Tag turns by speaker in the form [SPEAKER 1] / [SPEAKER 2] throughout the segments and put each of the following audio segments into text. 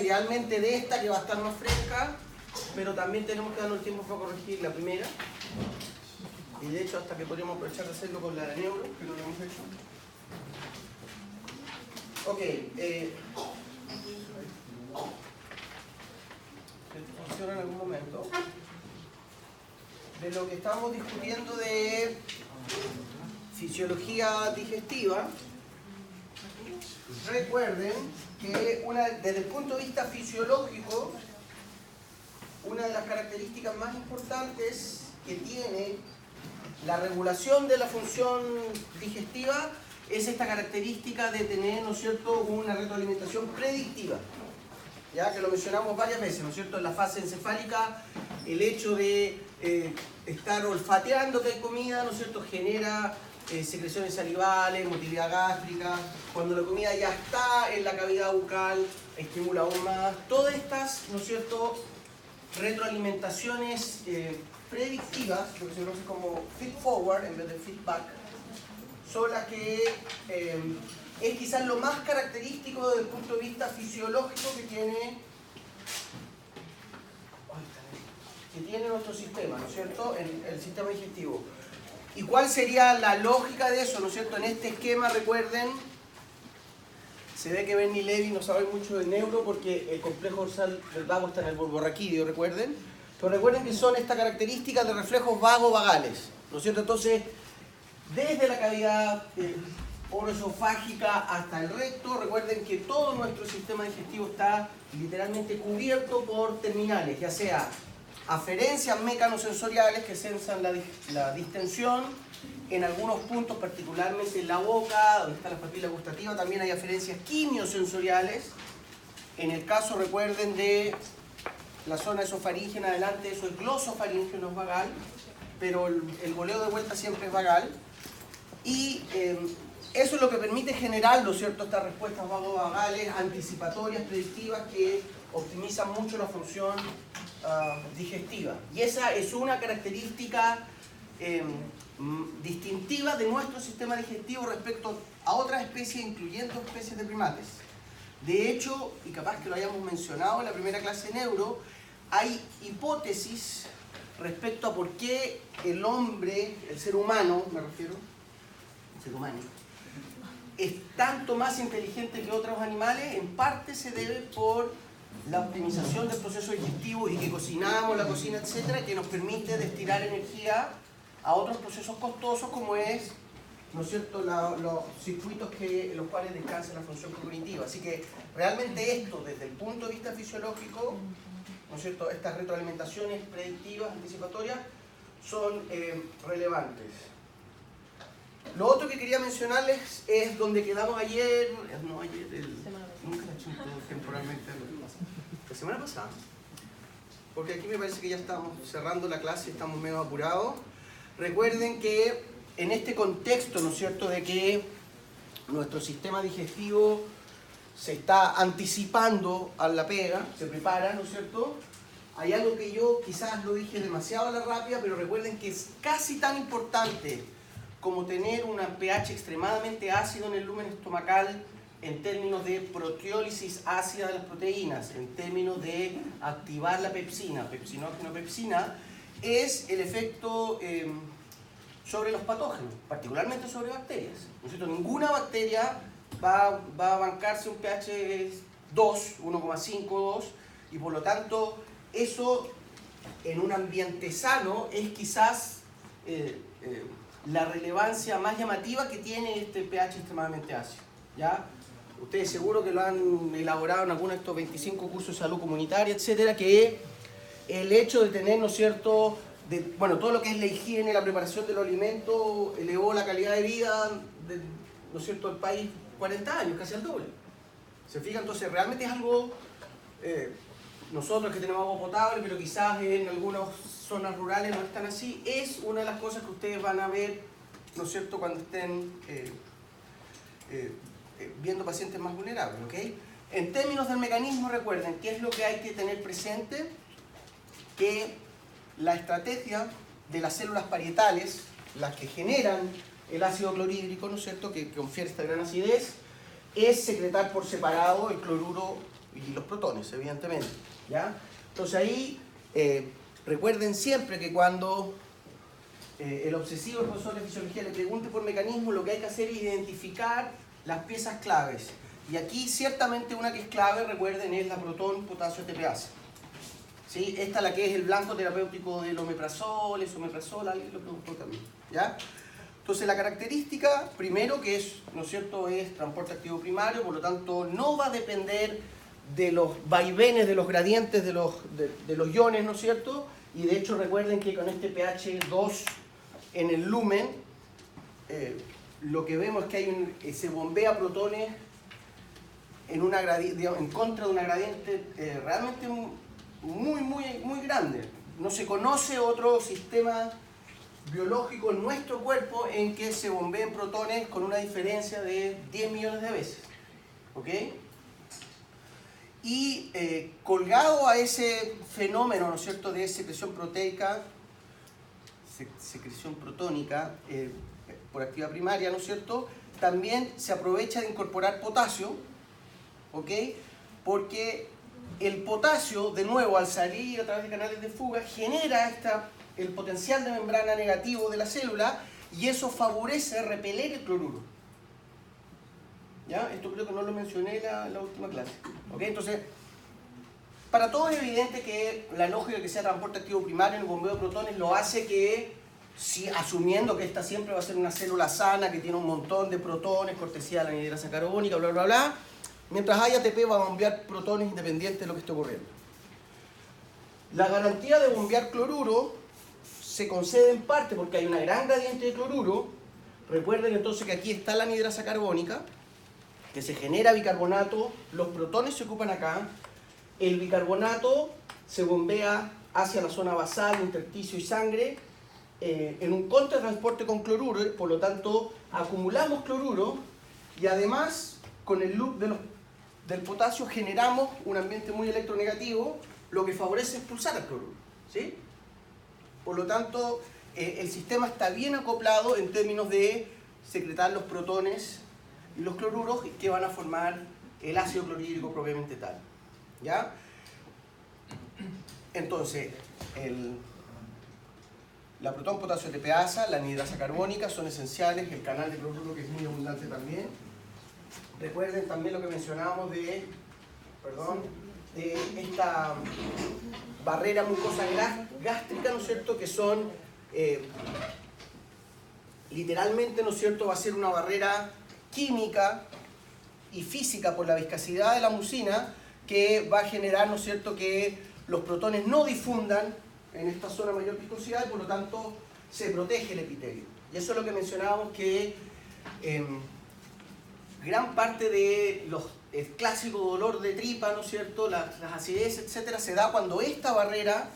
[SPEAKER 1] idealmente de esta que va a estar más fresca, pero también tenemos que darnos el tiempo para corregir la primera. Y de hecho hasta que podríamos aprovechar de hacerlo con la de neuro, que no lo hemos hecho. Ok. Funciona en algún momento. De lo que estamos discutiendo de fisiología digestiva, recuerden que desde el punto de vista fisiológico, una de las características más importantes que tiene la regulación de la función digestiva es esta característica de tener, ¿no es cierto?, una retroalimentación predictiva. Ya que lo mencionamos varias veces, ¿no es cierto?, en la fase encefálica, el hecho de estar olfateando que hay comida, ¿no es cierto?, genera secreciones salivales, motilidad gástrica. Cuando la comida ya está en la cavidad bucal, estimula aún más. Todas estas, ¿no es cierto?, retroalimentaciones predictivas, lo que se conoce como feed forward en vez de feedback, son las que es quizás lo más característico desde el punto de vista fisiológico que tiene nuestro sistema, ¿no es cierto?, el sistema digestivo. ¿Y cuál sería la lógica de eso, ¿no es cierto? En este esquema, recuerden, se ve que Bernie Levy no sabe mucho de neuro porque el complejo dorsal del vago está en el bulbo raquídeo, recuerden. Pero recuerden que son estas características de reflejos vago-vagales, ¿no es cierto? Entonces, desde la cavidad oroesofágica hasta el recto, recuerden que todo nuestro sistema digestivo está literalmente cubierto por terminales, ya sea aferencias mecanosensoriales que sensan la distensión en algunos puntos, particularmente en la boca, donde está la papila gustativa. También hay aferencias quimiosensoriales. En el caso, recuerden, de la zona esofaringe en adelante, eso es glosofaringe, no es vagal, pero el goleo de vuelta siempre es vagal. Y eso es lo que permite generar, ¿no es cierto?, estas respuestas vagovagales, anticipatorias, predictivas, que optimizan mucho la función digestiva. Y esa es una característica distintiva de nuestro sistema digestivo respecto a otras especies, incluyendo especies de primates. De hecho, y capaz que lo hayamos mencionado en la primera clase de neuro, hay hipótesis respecto a por qué el hombre, el ser humano, me refiero, el ser humano, es tanto más inteligente que otros animales. En parte se debe por la optimización del proceso digestivo y que cocinamos, la cocina, etcétera, que nos permite destinar energía a otros procesos costosos como es, ¿no es cierto?, los circuitos en los cuales descansa la función cognitiva. Así que realmente esto, desde el punto de vista fisiológico, ¿no es cierto?, estas retroalimentaciones predictivas, anticipatorias, son relevantes. Lo otro que quería mencionarles es donde quedamos ayer, nunca la chunto temporalmente, la semana pasada, porque aquí me parece que ya estamos cerrando la clase, estamos medio apurados. Recuerden que en este contexto, ¿no es cierto?, de que nuestro sistema digestivo se está anticipando a la pega, se prepara, ¿no es cierto?, hay algo que yo quizás lo dije demasiado a la rápida, pero recuerden que es casi tan importante como tener un pH extremadamente ácido en el lumen estomacal en términos de proteólisis ácida de las proteínas, en términos de activar la pepsina, pepsina, es el efecto sobre los patógenos, particularmente sobre bacterias. ¿No es cierto? Ninguna bacteria va a bancarse un pH 2, 1,5, 2, y por lo tanto eso en un ambiente sano es quizás la relevancia más llamativa que tiene este pH extremadamente ácido, ¿ya? Ustedes seguro que lo han elaborado en alguno de estos 25 cursos de salud comunitaria, etcétera, que el hecho de tener, ¿no es cierto?, todo lo que es la higiene, la preparación de los alimentos, elevó la calidad de vida ¿no es cierto?, del país 40 años, casi al doble. ¿Se fijan? Entonces realmente es algo, nosotros que tenemos agua potable, pero quizás en algunas zonas rurales no están así, es una de las cosas que ustedes van a ver, ¿no es cierto?, cuando estén viendo pacientes más vulnerables, ¿ok? En términos del mecanismo, recuerden, ¿qué es lo que hay que tener presente? Que la estrategia de las células parietales, las que generan el ácido clorhídrico, ¿no es cierto?, que confiere esta gran acidez, es secretar por separado el cloruro y los protones, evidentemente. ¿Ya? Entonces ahí recuerden siempre que cuando el obsesivo, el profesor de fisiología, le pregunte por mecanismo, lo que hay que hacer es identificar las piezas claves. Y aquí ciertamente una que es clave, recuerden, es la protón potasio ATPasa. ¿Sí? Esta es la que es el blanco terapéutico del omeprazol, esomeprazol, alguien lo preguntó también. ¿Ya? Entonces la característica, primero que es, ¿no es cierto?, es transporte activo primario, por lo tanto no va a depender de los vaivenes, de los gradientes de los iones, ¿no es cierto? Y de hecho recuerden que con este pH 2 en el lumen, lo que vemos es que se bombea protones en contra de una gradiente realmente muy grande. No se conoce otro sistema biológico en nuestro cuerpo en que se bombeen protones con una diferencia de 10 millones de veces. ¿Ok? Y colgado a ese fenómeno, ¿no es cierto?, de secreción proteica, secreción protónica por actividad primaria, ¿no es cierto?, también se aprovecha de incorporar potasio, ¿ok? Porque el potasio, de nuevo, al salir a través de canales de fuga, genera el potencial de membrana negativo de la célula y eso favorece repeler el cloruro. ¿Ya? Esto creo que no lo mencioné en la última clase. ¿Ok? Entonces, para todos es evidente que la lógica de que sea transporte activo primario en el bombeo de protones lo hace que, asumiendo que esta siempre va a ser una célula sana que tiene un montón de protones, cortesía de la anhidrasa carbónica, bla, bla, bla, mientras haya ATP va a bombear protones independientes de lo que esté ocurriendo. La garantía de bombear cloruro se concede en parte porque hay una gran gradiente de cloruro. Recuerden entonces que aquí está la anhidrasa carbónica, que se genera bicarbonato, los protones se ocupan acá, el bicarbonato se bombea hacia la zona basal, intersticio y sangre, en un contratransporte con cloruro, por lo tanto acumulamos cloruro y además con el loop del potasio generamos un ambiente muy electronegativo, lo que favorece expulsar el cloruro. ¿Sí? Por lo tanto, el sistema está bien acoplado en términos de secretar los protones y los cloruros que van a formar el ácido clorhídrico propiamente tal. ¿Ya? Entonces, la protón potasio ATPasa, la anhidrasa carbónica son esenciales, el canal de cloruro que es muy abundante también. Recuerden también lo que mencionábamos de esta barrera mucosa gástrica, ¿no es cierto?, que son literalmente, ¿no es cierto?, va a ser una barrera química y física por la viscosidad de la mucina que va a generar, ¿no es cierto?, que los protones no difundan en esta zona mayor viscosidad y por lo tanto se protege el epitelio. Y eso es lo que mencionábamos, que gran parte de el clásico dolor de tripa, ¿no es cierto?, las acidez, etcétera, se da cuando esta barrera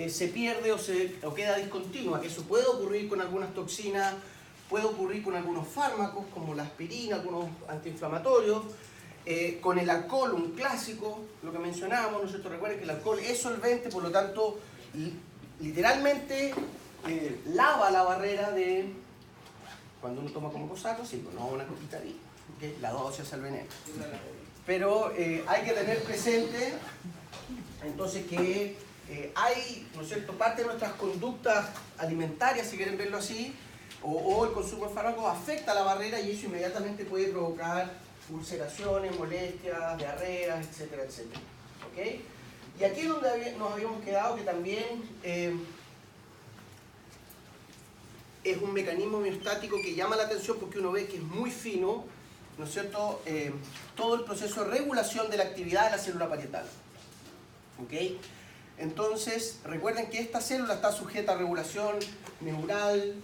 [SPEAKER 1] se pierde o queda discontinua, que eso puede ocurrir con algunas toxinas, puede ocurrir con algunos fármacos como la aspirina, algunos antiinflamatorios, con el alcohol, un clásico, lo que mencionábamos, ¿no es cierto? Recuerden que el alcohol es solvente, por lo tanto, literalmente lava la barrera de cuando uno toma como cosaco, sí, no una copita de vino, ¿okay? La dosis es el veneno. Pero hay que tener presente entonces que hay, ¿no es cierto?, parte de nuestras conductas alimentarias, si quieren verlo así, o el consumo de fármacos afecta a la barrera y eso inmediatamente puede provocar ulceraciones, molestias, diarreas, etcétera, etcétera. ¿Okay? Y aquí es donde nos habíamos quedado, que también es un mecanismo miostático que llama la atención porque uno ve que es muy fino, ¿no es cierto?, todo el proceso de regulación de la actividad de la célula parietal. ¿Okay? Entonces, recuerden que esta célula está sujeta a regulación neural,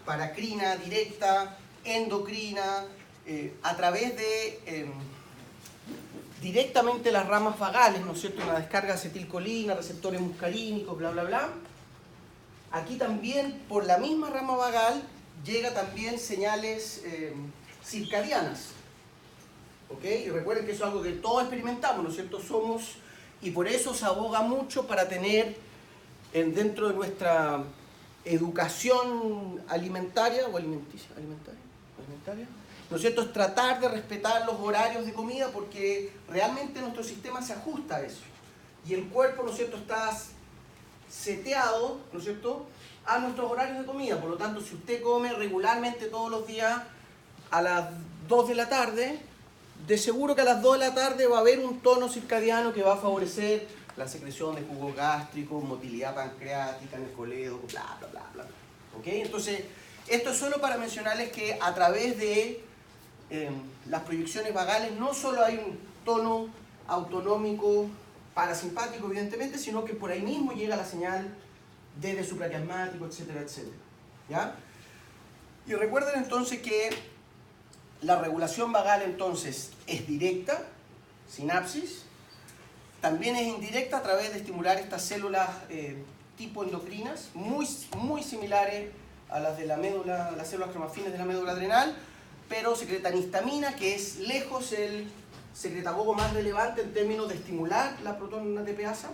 [SPEAKER 1] paracrina directa, endocrina, a través de directamente las ramas vagales, ¿no es cierto?, una descarga de acetilcolina, receptores muscarínicos, bla, bla, bla. Aquí también, por la misma rama vagal, llega también señales circadianas. ¿Ok? Y recuerden que eso es algo que todos experimentamos, ¿no es cierto? Y por eso se aboga mucho para tener dentro de nuestra educación alimentaria, o alimentaria, ¿no es cierto?, es tratar de respetar los horarios de comida porque realmente nuestro sistema se ajusta a eso. Y el cuerpo, ¿no es cierto?, está seteado, ¿no es cierto?, a nuestros horarios de comida. Por lo tanto, si usted come regularmente todos los días a las 2 de la tarde, de seguro que a las 2 de la tarde va a haber un tono circadiano que va a favorecer la secreción de jugo gástrico, motilidad pancreática en el coledo, bla, bla, bla, bla. ¿Ok? Entonces, esto es solo para mencionarles que a través de las proyecciones vagales no solo hay un tono autonómico parasimpático, evidentemente, sino que por ahí mismo llega la señal desde supraquiasmático, etcétera, etcétera. ¿Ya? Y recuerden entonces que la regulación vagal entonces es directa, sinapsis, también es indirecta a través de estimular estas células tipo endocrinas, muy similares a las de la médula, las células cromafines de la médula adrenal, pero secretan histamina, que es lejos el secretagogo más relevante en términos de estimular la proton-ATPasa,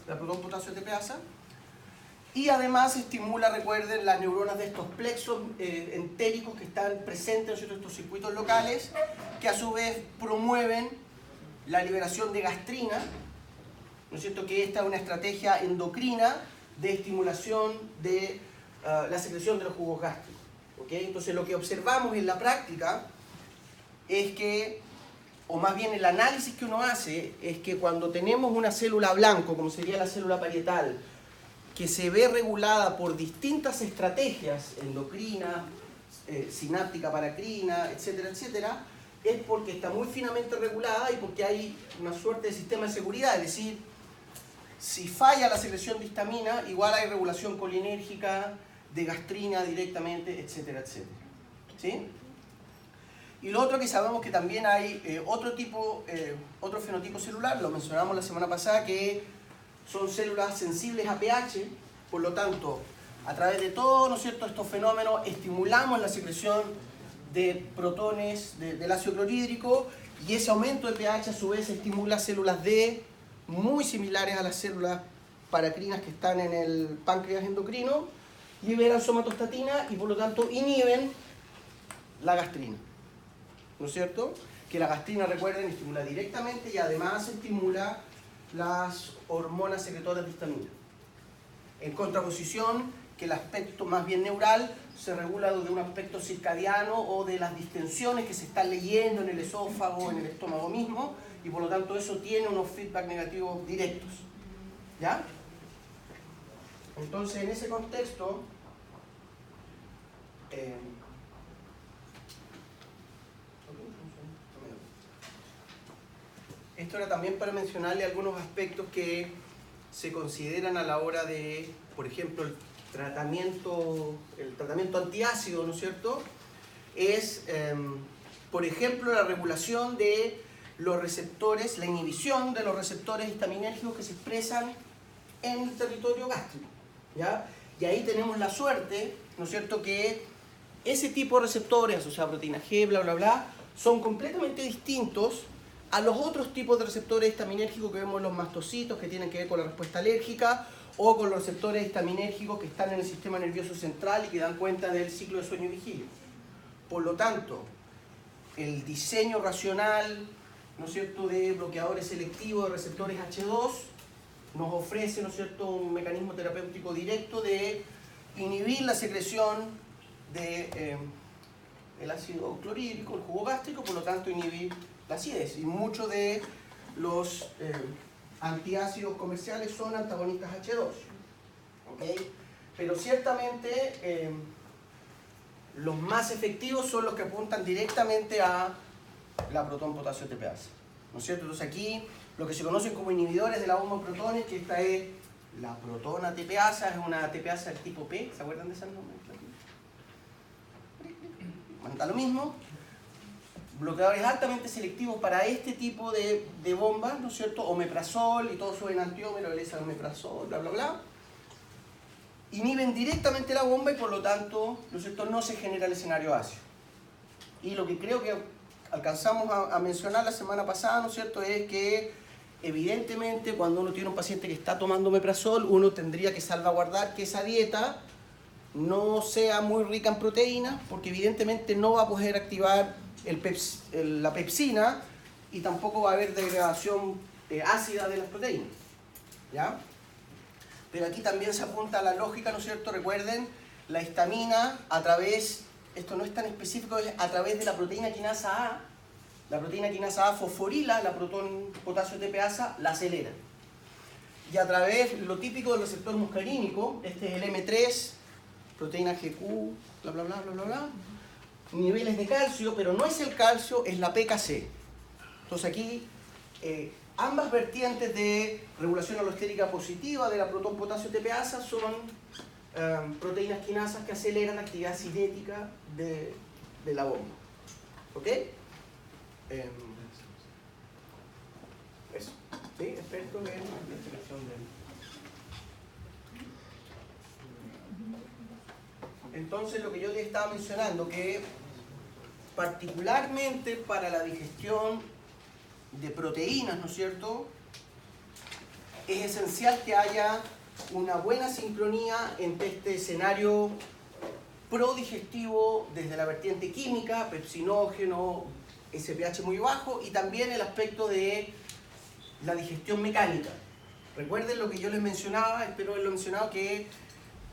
[SPEAKER 1] la protón-potasio ATPasa, y además estimula, recuerden, las neuronas de estos plexos entéricos que están presentes en estos circuitos locales, que a su vez promueven la liberación de gastrina, ¿no es cierto?, que esta es una estrategia endocrina de estimulación de la secreción de los jugos gástricos. ¿Okay? Entonces lo que observamos en la práctica es que, o más bien el análisis que uno hace, es que cuando tenemos una célula blanco, como sería la célula parietal, que se ve regulada por distintas estrategias, endocrina, sináptica paracrina, etcétera, etcétera, es porque está muy finamente regulada y porque hay una suerte de sistema de seguridad, es decir, si falla la secreción de histamina, igual hay regulación colinérgica, de gastrina directamente, etcétera, etcétera. ¿Sí? Y lo otro que sabemos que también hay otro fenotipo celular, lo mencionamos la semana pasada, que son células sensibles a pH, por lo tanto, a través de todos, ¿no es cierto?, estos fenómenos estimulamos la secreción de protones del ácido clorhídrico y ese aumento de pH a su vez estimula células D muy similares a las células paracrinas que están en el páncreas endocrino, liberan somatostatina y por lo tanto inhiben la gastrina, ¿no es cierto? Que la gastrina, recuerden, estimula directamente y además estimula las hormonas secretoras de histamina. En contraposición, que el aspecto más bien neural se regula desde un aspecto circadiano o de las distensiones que se están leyendo en el esófago, en el estómago mismo, y por lo tanto eso tiene unos feedback negativos directos. ¿Ya? Entonces, en ese contexto, esto era también para mencionarle algunos aspectos que se consideran a la hora de, por ejemplo, el tratamiento antiácido, ¿no es cierto? Es, por ejemplo, la regulación de los receptores, la inhibición de los receptores histaminérgicos que se expresan en el territorio gástrico, ¿ya? Y ahí tenemos la suerte, ¿no es cierto?, que ese tipo de receptores, asociados a proteína G, bla, bla, bla, son completamente distintos a los otros tipos de receptores histaminérgicos que vemos en los mastocitos, que tienen que ver con la respuesta alérgica, o con los receptores histaminérgicos que están en el sistema nervioso central y que dan cuenta del ciclo de sueño y vigilia. Por lo tanto, el diseño racional, ¿no es cierto?, de bloqueadores selectivos de receptores H2 nos ofrece, ¿no es cierto?, un mecanismo terapéutico directo de inhibir la secreción de el ácido clorhídrico, el jugo gástrico, por lo tanto inhibir la acidez. Y muchos de los antiácidos comerciales son antagonistas H2. ¿Okay? Pero ciertamente los más efectivos son los que apuntan directamente a la protón-potasio ATPasa. ¿No es cierto? Entonces aquí lo que se conocen como inhibidores de la bomba de protones, que esta es la protona ATPasa, es una ATPasa del tipo P, ¿se acuerdan de ese nombre? Da lo mismo. Bloqueadores altamente selectivos para este tipo de bombas, ¿no es cierto? Omeprazol y todo su enantiómero, el esomeprazol, bla, bla, bla. Inhiben directamente la bomba y por lo tanto, ¿no es cierto?, no se genera el escenario ácido. Y lo que creo que alcanzamos a mencionar la semana pasada, ¿no es cierto?, es que evidentemente cuando uno tiene un paciente que está tomando omeprazol, uno tendría que salvaguardar que esa dieta no sea muy rica en proteínas, porque evidentemente no va a poder activar la pepsina y tampoco va a haber degradación ácida de las proteínas. ¿Ya? Pero aquí también se apunta a la lógica, ¿no es cierto? Recuerden, la histamina a través, esto no es tan específico, es a través de la proteína quinasa A. La proteína quinasa A fosforila la protón potasio TPasa, la acelera. Y a través, lo típico del receptor muscarínico, este es el M3, proteína GQ, bla bla bla bla bla bla, niveles de calcio, pero no es el calcio, es la PKC. Entonces aquí, ambas vertientes de regulación alostérica positiva de la protón potasio TPasa son proteínas quinasas que aceleran la actividad cinética de la bomba. ¿Ok? Eso. ¿Sí? Experto en la investigación de... Entonces, lo que yo les estaba mencionando, que particularmente para la digestión de proteínas, ¿no es cierto?, es esencial que haya una buena sincronía entre este escenario prodigestivo desde la vertiente química, pepsinógeno, SPH muy bajo, y también el aspecto de la digestión mecánica. Recuerden lo que yo les mencionaba, espero haberlo mencionado, que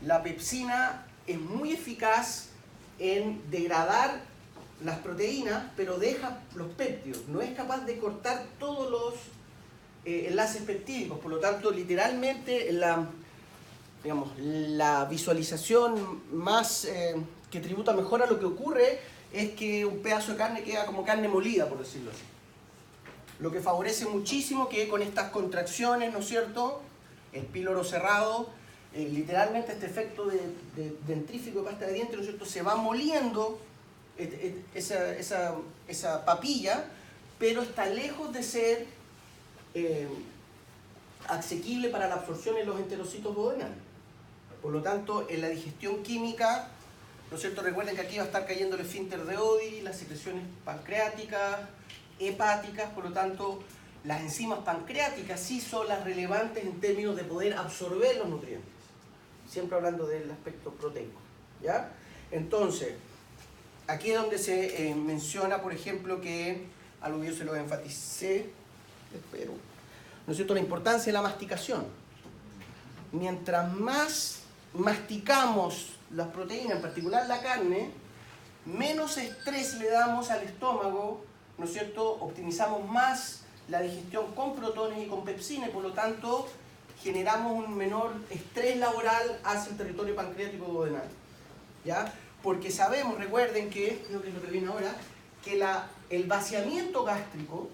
[SPEAKER 1] la pepsina es muy eficaz en degradar las proteínas, pero deja los péptidos, no es capaz de cortar todos los enlaces peptídicos, por lo tanto, literalmente la visualización más que tributa mejor a lo que ocurre es que un pedazo de carne queda como carne molida, por decirlo así. Lo que favorece muchísimo que con estas contracciones, ¿no es cierto?, el píloro cerrado, literalmente este efecto de dentrífico de pasta de dientes, ¿no es cierto?, se va moliendo esa papilla, pero está lejos de ser asequible para la absorción en los enterocitos duodenales. Por lo tanto, en la digestión química, ¿no es cierto?, recuerden que aquí va a estar cayendo el esfínter de Oddi, las secreciones pancreáticas, hepáticas, por lo tanto, las enzimas pancreáticas sí son las relevantes en términos de poder absorber los nutrientes. Siempre hablando del aspecto proteico, ¿ya? Entonces, aquí es donde se menciona, por ejemplo, que algo que yo se lo enfaticé, espero, ¿no es cierto?, la importancia de la masticación. Mientras más masticamos las proteínas, en particular la carne, menos estrés le damos al estómago, ¿no es cierto?, optimizamos más la digestión con protones y con pepsina y por lo tanto generamos un menor estrés laboral hacia el territorio pancreático duodenal. ¿Ya? Porque sabemos, recuerden que, creo que es lo que viene ahora, que el vaciamiento gástrico,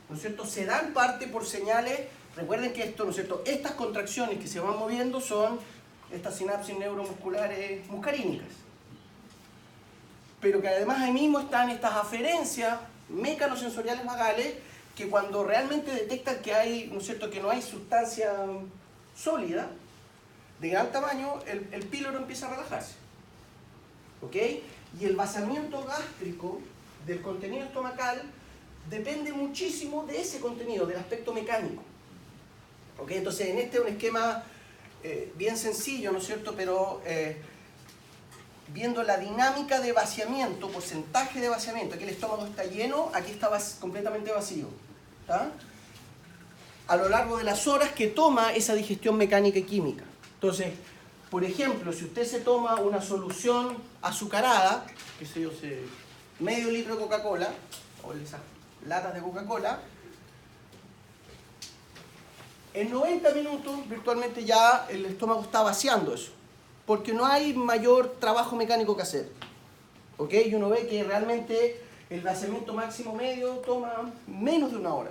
[SPEAKER 1] ¿no es cierto?, se da en parte por señales, recuerden que esto, ¿no es cierto?, estas contracciones que se van moviendo son estas sinapsis neuromusculares muscarínicas. Pero que además ahí mismo están estas aferencias mecanosensoriales vagales que cuando realmente detectan que hay, ¿no es cierto?, que no hay sustancia sólida de gran tamaño, el píloro empieza a relajarse. ¿Ok? Y el vaciamiento gástrico del contenido estomacal depende muchísimo de ese contenido, del aspecto mecánico. ¿Ok? Entonces, en este es un esquema bien sencillo, ¿no es cierto?, pero viendo la dinámica de vaciamiento, porcentaje de vaciamiento, aquí el estómago está lleno, aquí está completamente vacío. ¿Tá? A lo largo de las horas que toma esa digestión mecánica y química. Entonces, por ejemplo, si usted se toma una solución azucarada, qué sé yo, medio litro de Coca-Cola, o esas latas de Coca-Cola, en 90 minutos virtualmente ya el estómago está vaciando eso, porque no hay mayor trabajo mecánico que hacer. ¿Ok? Y uno ve que realmente el vaciamiento máximo medio toma menos de una hora.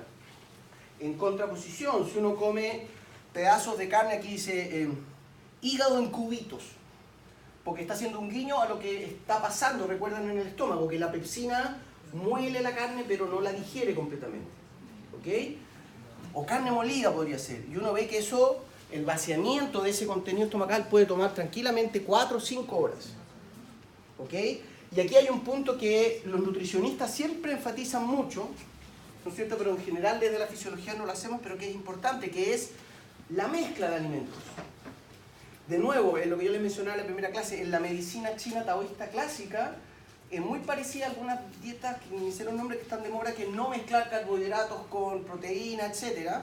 [SPEAKER 1] En contraposición, si uno come pedazos de carne, aquí dice hígado en cubitos, porque está haciendo un guiño a lo que está pasando, recuerdan, en el estómago, que la pepsina muele la carne pero no la digiere completamente. ¿Ok? O carne molida podría ser. Y uno ve que eso, el vaciamiento de ese contenido estomacal puede tomar tranquilamente 4 o 5 horas. ¿Ok? Y aquí hay un punto que los nutricionistas siempre enfatizan mucho, ¿no es cierto?, pero en general desde la fisiología no lo hacemos, pero que es importante, que es la mezcla de alimentos. De nuevo, en lo que yo les mencionaba en la primera clase, en la medicina china taoísta clásica, es muy parecida a algunas dietas que me hicieron nombres que están de moda, que no mezclar carbohidratos con proteína, etc.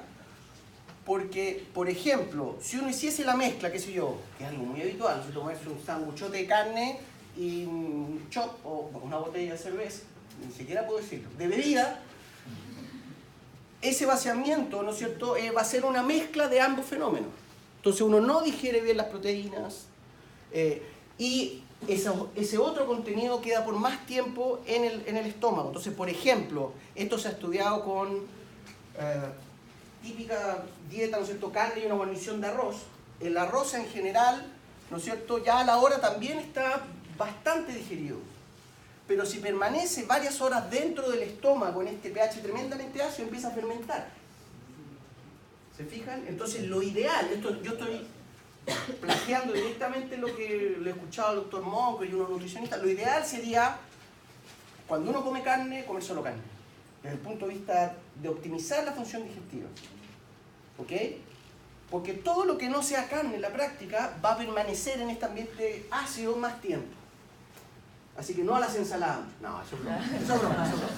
[SPEAKER 1] Porque, por ejemplo, si uno hiciese la mezcla, qué sé yo, que es algo muy habitual, si tomarse un sanguchote de carne y un chop o una botella de cerveza, ni siquiera puedo decirlo, de bebida, ese vaciamiento, ¿no es cierto?, va a ser una mezcla de ambos fenómenos. Entonces uno no digiere bien las proteínas y ese otro contenido queda por más tiempo en el estómago. Entonces, por ejemplo, esto se ha estudiado con típica dieta, ¿no es cierto?, carne y una guarnición de arroz. El arroz en general, ¿no es cierto?, ya a la hora también está bastante digerido. Pero si permanece varias horas dentro del estómago en este pH tremendamente ácido, empieza a fermentar. ¿Se fijan? Entonces lo ideal, yo estoy plagiando directamente lo que le he escuchado al doctor Monk y unos nutricionistas, lo ideal sería, cuando uno come carne, comer solo carne, desde el punto de vista de optimizar la función digestiva. ¿Ok? Porque todo lo que no sea carne en la práctica va a permanecer en este ambiente ácido más tiempo. Así que no a las ensaladas. No, eso es broma. Eso es broma, eso es broma.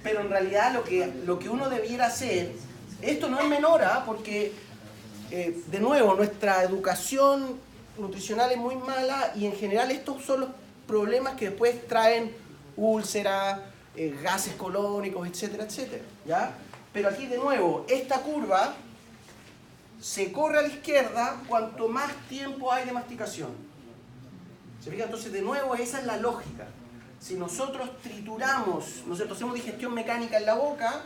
[SPEAKER 1] Pero en realidad lo que uno debiera hacer, esto no es menor, porque de nuevo, nuestra educación nutricional es muy mala y en general estos son los problemas que después traen úlceras, gases colónicos, etcétera, etcétera. ¿Ya? Pero aquí de nuevo, esta curva se corre a la izquierda cuanto más tiempo hay de masticación. ¿Se fijan? Entonces, de nuevo, esa es la lógica. Si nosotros trituramos, nosotros hacemos digestión mecánica en la boca,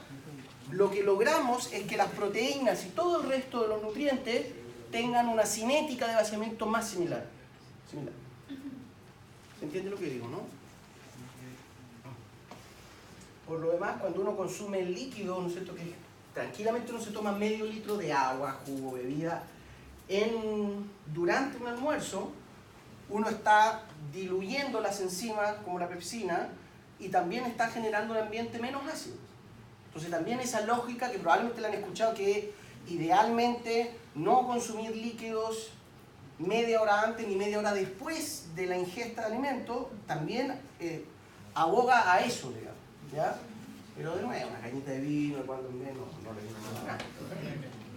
[SPEAKER 1] lo que logramos es que las proteínas y todo el resto de los nutrientes tengan una cinética de vaciamiento más similar. ¿Se entiende lo que digo, no? Por lo demás, cuando uno consume el líquido, ¿no es cierto?, que tranquilamente uno se toma medio litro de agua, jugo, bebida, durante un almuerzo, uno está diluyendo las enzimas, como la pepsina, y también está generando un ambiente menos ácido. Entonces también esa lógica, que probablemente la han escuchado, que idealmente no consumir líquidos media hora antes ni media hora después de la ingesta de alimentos, también aboga a eso, digamos, ¿ya? Pero de nuevo, una cañita de vino, cuando menos, no le digo nada.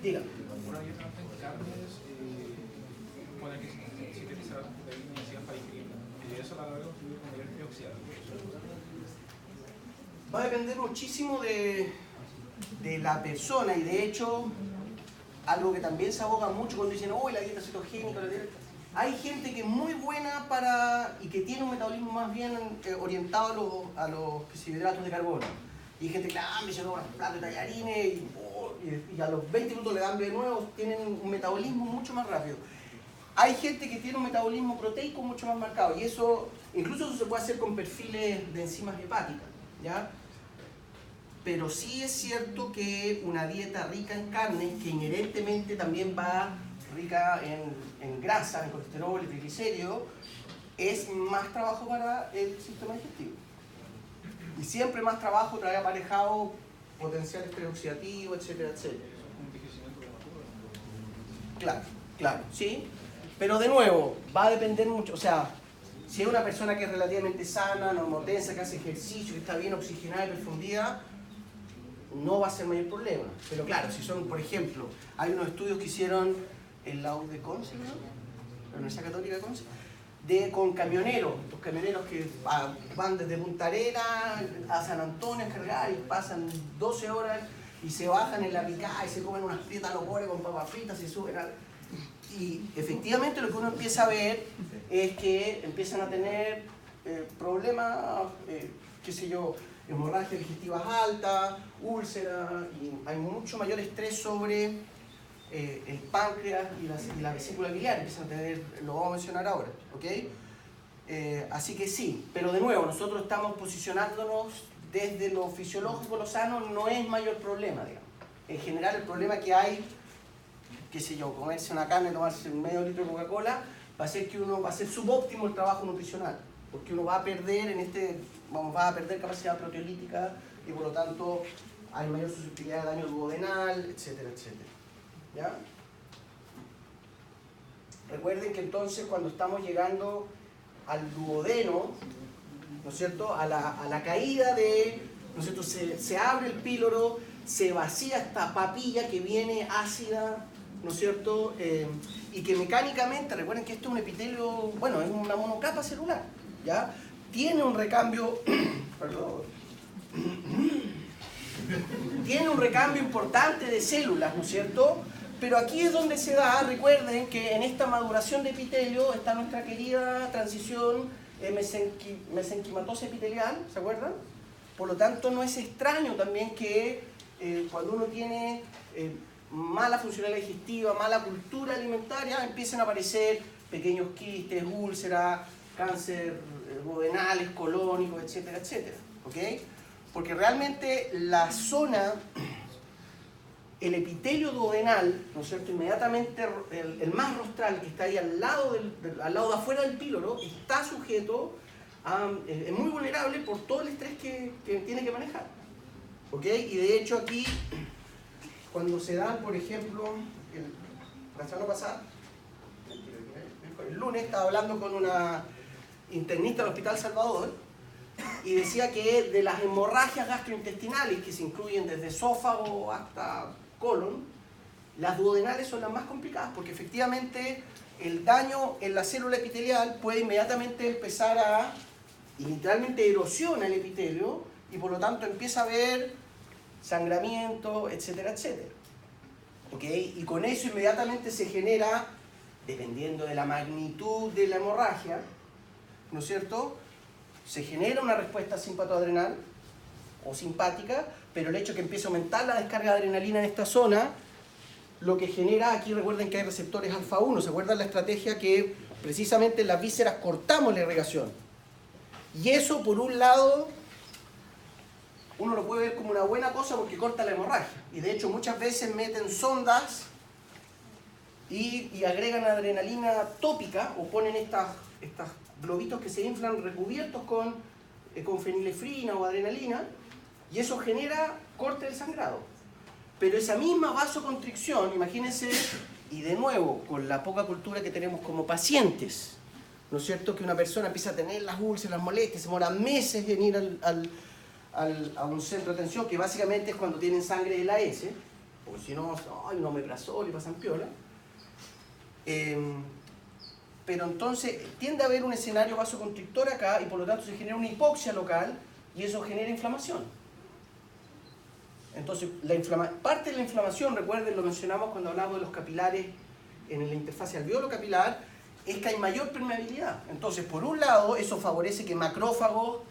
[SPEAKER 1] Dígame.
[SPEAKER 2] Una dieta alta en carnes, puede que sintetiza las proteínas necesarias para digerirlas. Y eso a la larga contribuye con mayor antioxidante.
[SPEAKER 1] Va a depender muchísimo de la persona y de hecho, algo que también se aboga mucho cuando dicen, oh, la dieta cetogénica, hay gente que es muy buena y que tiene un metabolismo más bien orientado a los hidratos de carbono. Y hay gente que se toma un plato de tallarines y a los 20 minutos le dan hambre de nuevo, tienen un metabolismo mucho más rápido. Hay gente que tiene un metabolismo proteico mucho más marcado y eso, incluso eso se puede hacer con perfiles de enzimas hepáticas, ¿ya? Pero sí es cierto que una dieta rica en carnes, que inherentemente también va rica en grasa, en colesterol, en triglicéridos, es más trabajo para el sistema digestivo. Y siempre más trabajo trae aparejado potenciales preoxidativos, etcétera, etcétera. Claro, sí. Pero de nuevo, va a depender mucho, o sea, si es una persona que es relativamente sana, normotensa, que hace ejercicio, que está bien oxigenada y perfundida, no va a ser mayor problema. Pero claro, si son, por ejemplo, hay unos estudios que hicieron en la UD de Conce, ¿no? La Universidad Católica de Conce, con camioneros, los camioneros que van desde Punta Arenas a San Antonio a cargar y pasan 12 horas y se bajan en la picada y se comen unas fritas locores con papas fritas y suben y efectivamente lo que uno empieza a ver es que empiezan a tener problemas, qué sé yo, hemorragias digestivas altas, úlceras, y hay mucho mayor estrés sobre el páncreas y la vesícula biliar, empiezan a tener, lo vamos a mencionar ahora, ¿ok? Así que sí, pero de nuevo, nosotros estamos posicionándonos desde lo fisiológico, lo sano, no es mayor problema, digamos. En general el problema que hay, qué sé yo, comerse una carne, tomarse un medio litro de Coca-Cola, va a ser que uno va a ser subóptimo el trabajo nutricional, porque uno va a perder va a perder capacidad proteolítica y por lo tanto hay mayor susceptibilidad de daño duodenal, etcétera, etcétera. ¿Ya? Recuerden que entonces cuando estamos llegando al duodeno, ¿no es cierto?, a la caída de, ¿no es cierto?, se abre el píloro, se vacía esta papilla que viene ácida, ¿no es cierto?, y que mecánicamente, recuerden que esto es un epitelio, bueno, es una monocapa celular, ¿ya? Tiene un recambio, perdón, tiene un recambio importante de células, ¿no es cierto?, pero aquí es donde se da, recuerden que en esta maduración de epitelio está nuestra querida transición mesenquimatosa epitelial, ¿se acuerdan? Por lo tanto, no es extraño también que cuando uno tiene mala funcionalidad digestiva, mala cultura alimentaria, empiecen a aparecer pequeños quistes, úlceras, cáncer duodenales, colónicos, etcétera, etcétera. ¿Ok? Porque realmente la zona, el epitelio duodenal, ¿no es cierto?, inmediatamente el más rostral que está ahí al lado de afuera del píloro, está sujeto a, es muy vulnerable por todo el estrés que tiene que manejar. ¿Ok? Y de hecho aquí, cuando se dan, por ejemplo, la semana pasada, el lunes estaba hablando con una internista del Hospital Salvador y decía que de las hemorragias gastrointestinales, que se incluyen desde esófago hasta colon, las duodenales son las más complicadas porque efectivamente el daño en la célula epitelial puede inmediatamente empezar a, y literalmente erosiona el epitelio y por lo tanto empieza a haber sangramiento, etcétera, etcétera. ¿Ok? Y con eso inmediatamente se genera, dependiendo de la magnitud de la hemorragia, ¿no es cierto?, se genera una respuesta simpatoadrenal o simpática, pero el hecho de que empiece a aumentar la descarga de adrenalina en esta zona, lo que genera, aquí recuerden que hay receptores alfa 1, ¿se acuerdan la estrategia que precisamente en las vísceras cortamos la irrigación? Y eso, por un lado, uno lo puede ver como una buena cosa porque corta la hemorragia. Y de hecho muchas veces meten sondas y agregan adrenalina tópica o ponen estas globitos que se inflan recubiertos con fenilefrina o adrenalina y eso genera corte del sangrado. Pero esa misma vasoconstricción, imagínense, y de nuevo, con la poca cultura que tenemos como pacientes, ¿no es cierto?, que una persona empieza a tener las úlceras, las molestias, se demora meses en ir a un centro de atención, que básicamente es cuando tienen sangre de la S, porque si no, hay un omeprazol y pasan piola. Pero entonces tiende a haber un escenario vasoconstrictor acá y por lo tanto se genera una hipoxia local y eso genera inflamación. Entonces, parte de la inflamación, recuerden, lo mencionamos cuando hablamos de los capilares en la interfase alveolo-capilar, es que hay mayor permeabilidad. Entonces, por un lado, eso favorece que macrófagos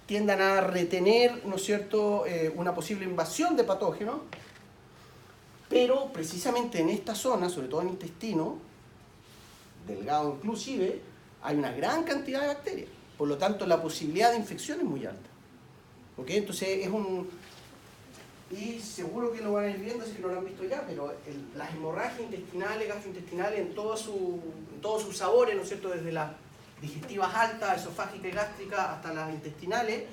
[SPEAKER 1] tiendan a retener, ¿no es cierto?, una posible invasión de patógenos, pero precisamente en esta zona, sobre todo en el intestino, delgado inclusive, hay una gran cantidad de bacterias. Por lo tanto, la posibilidad de infección es muy alta. ¿Ok? Entonces, es un... Y seguro que lo van a ir viendo, si que no lo han visto ya, pero las hemorragias intestinales, gastrointestinales, en todos sus sabores, ¿no es cierto?, desde las digestivas altas, esofágicas y gástricas, hasta las intestinales,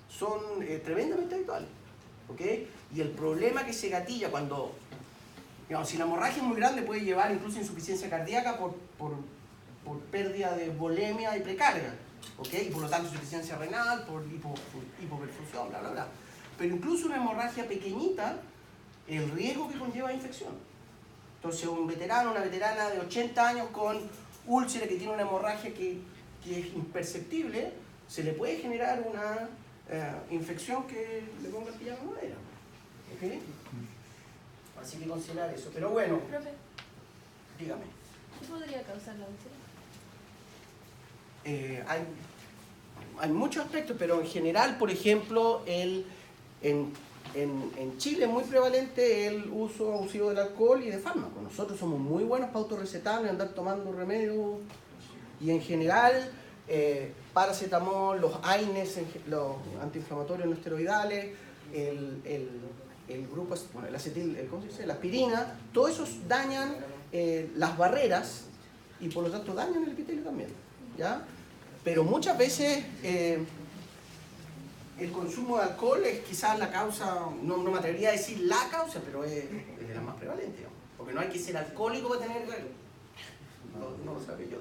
[SPEAKER 1] son tremendamente habituales. ¿Ok? Y el problema que se gatilla cuando... Digamos, si la hemorragia es muy grande puede llevar incluso insuficiencia cardíaca por pérdida de volemia y precarga, ¿ok? Y por lo tanto insuficiencia renal, por hipoperfusión, bla, bla, bla. Pero incluso una hemorragia pequeñita, el riesgo que conlleva infección. Entonces un veterano, una veterana de 80 años con úlcera que tiene una hemorragia que es imperceptible, se le puede generar una infección que le ponga el pijama de madera. ¿Ok? Así que considerar eso. Pero bueno,
[SPEAKER 3] profe,
[SPEAKER 1] dígame.
[SPEAKER 3] ¿qué podría causar la úlcera?
[SPEAKER 1] Hay muchos aspectos, pero en general, por ejemplo, en Chile es muy prevalente el uso abusivo del alcohol y de fármacos. Nosotros somos muy buenos para autorrecetarnos y andar tomando remedios. Y en general, paracetamol, los AINES, los antiinflamatorios no esteroidales, el grupo, bueno, el acetil, ¿cómo se dice?, la aspirina, todos esos dañan las barreras y por lo tanto dañan el epitelio también, ¿ya? Pero muchas veces el consumo de alcohol es quizás la causa, no me atrevería a decir la causa, pero es de las más prevalentes, ¿no? Porque no hay que ser alcohólico para tener... No lo sabía yo.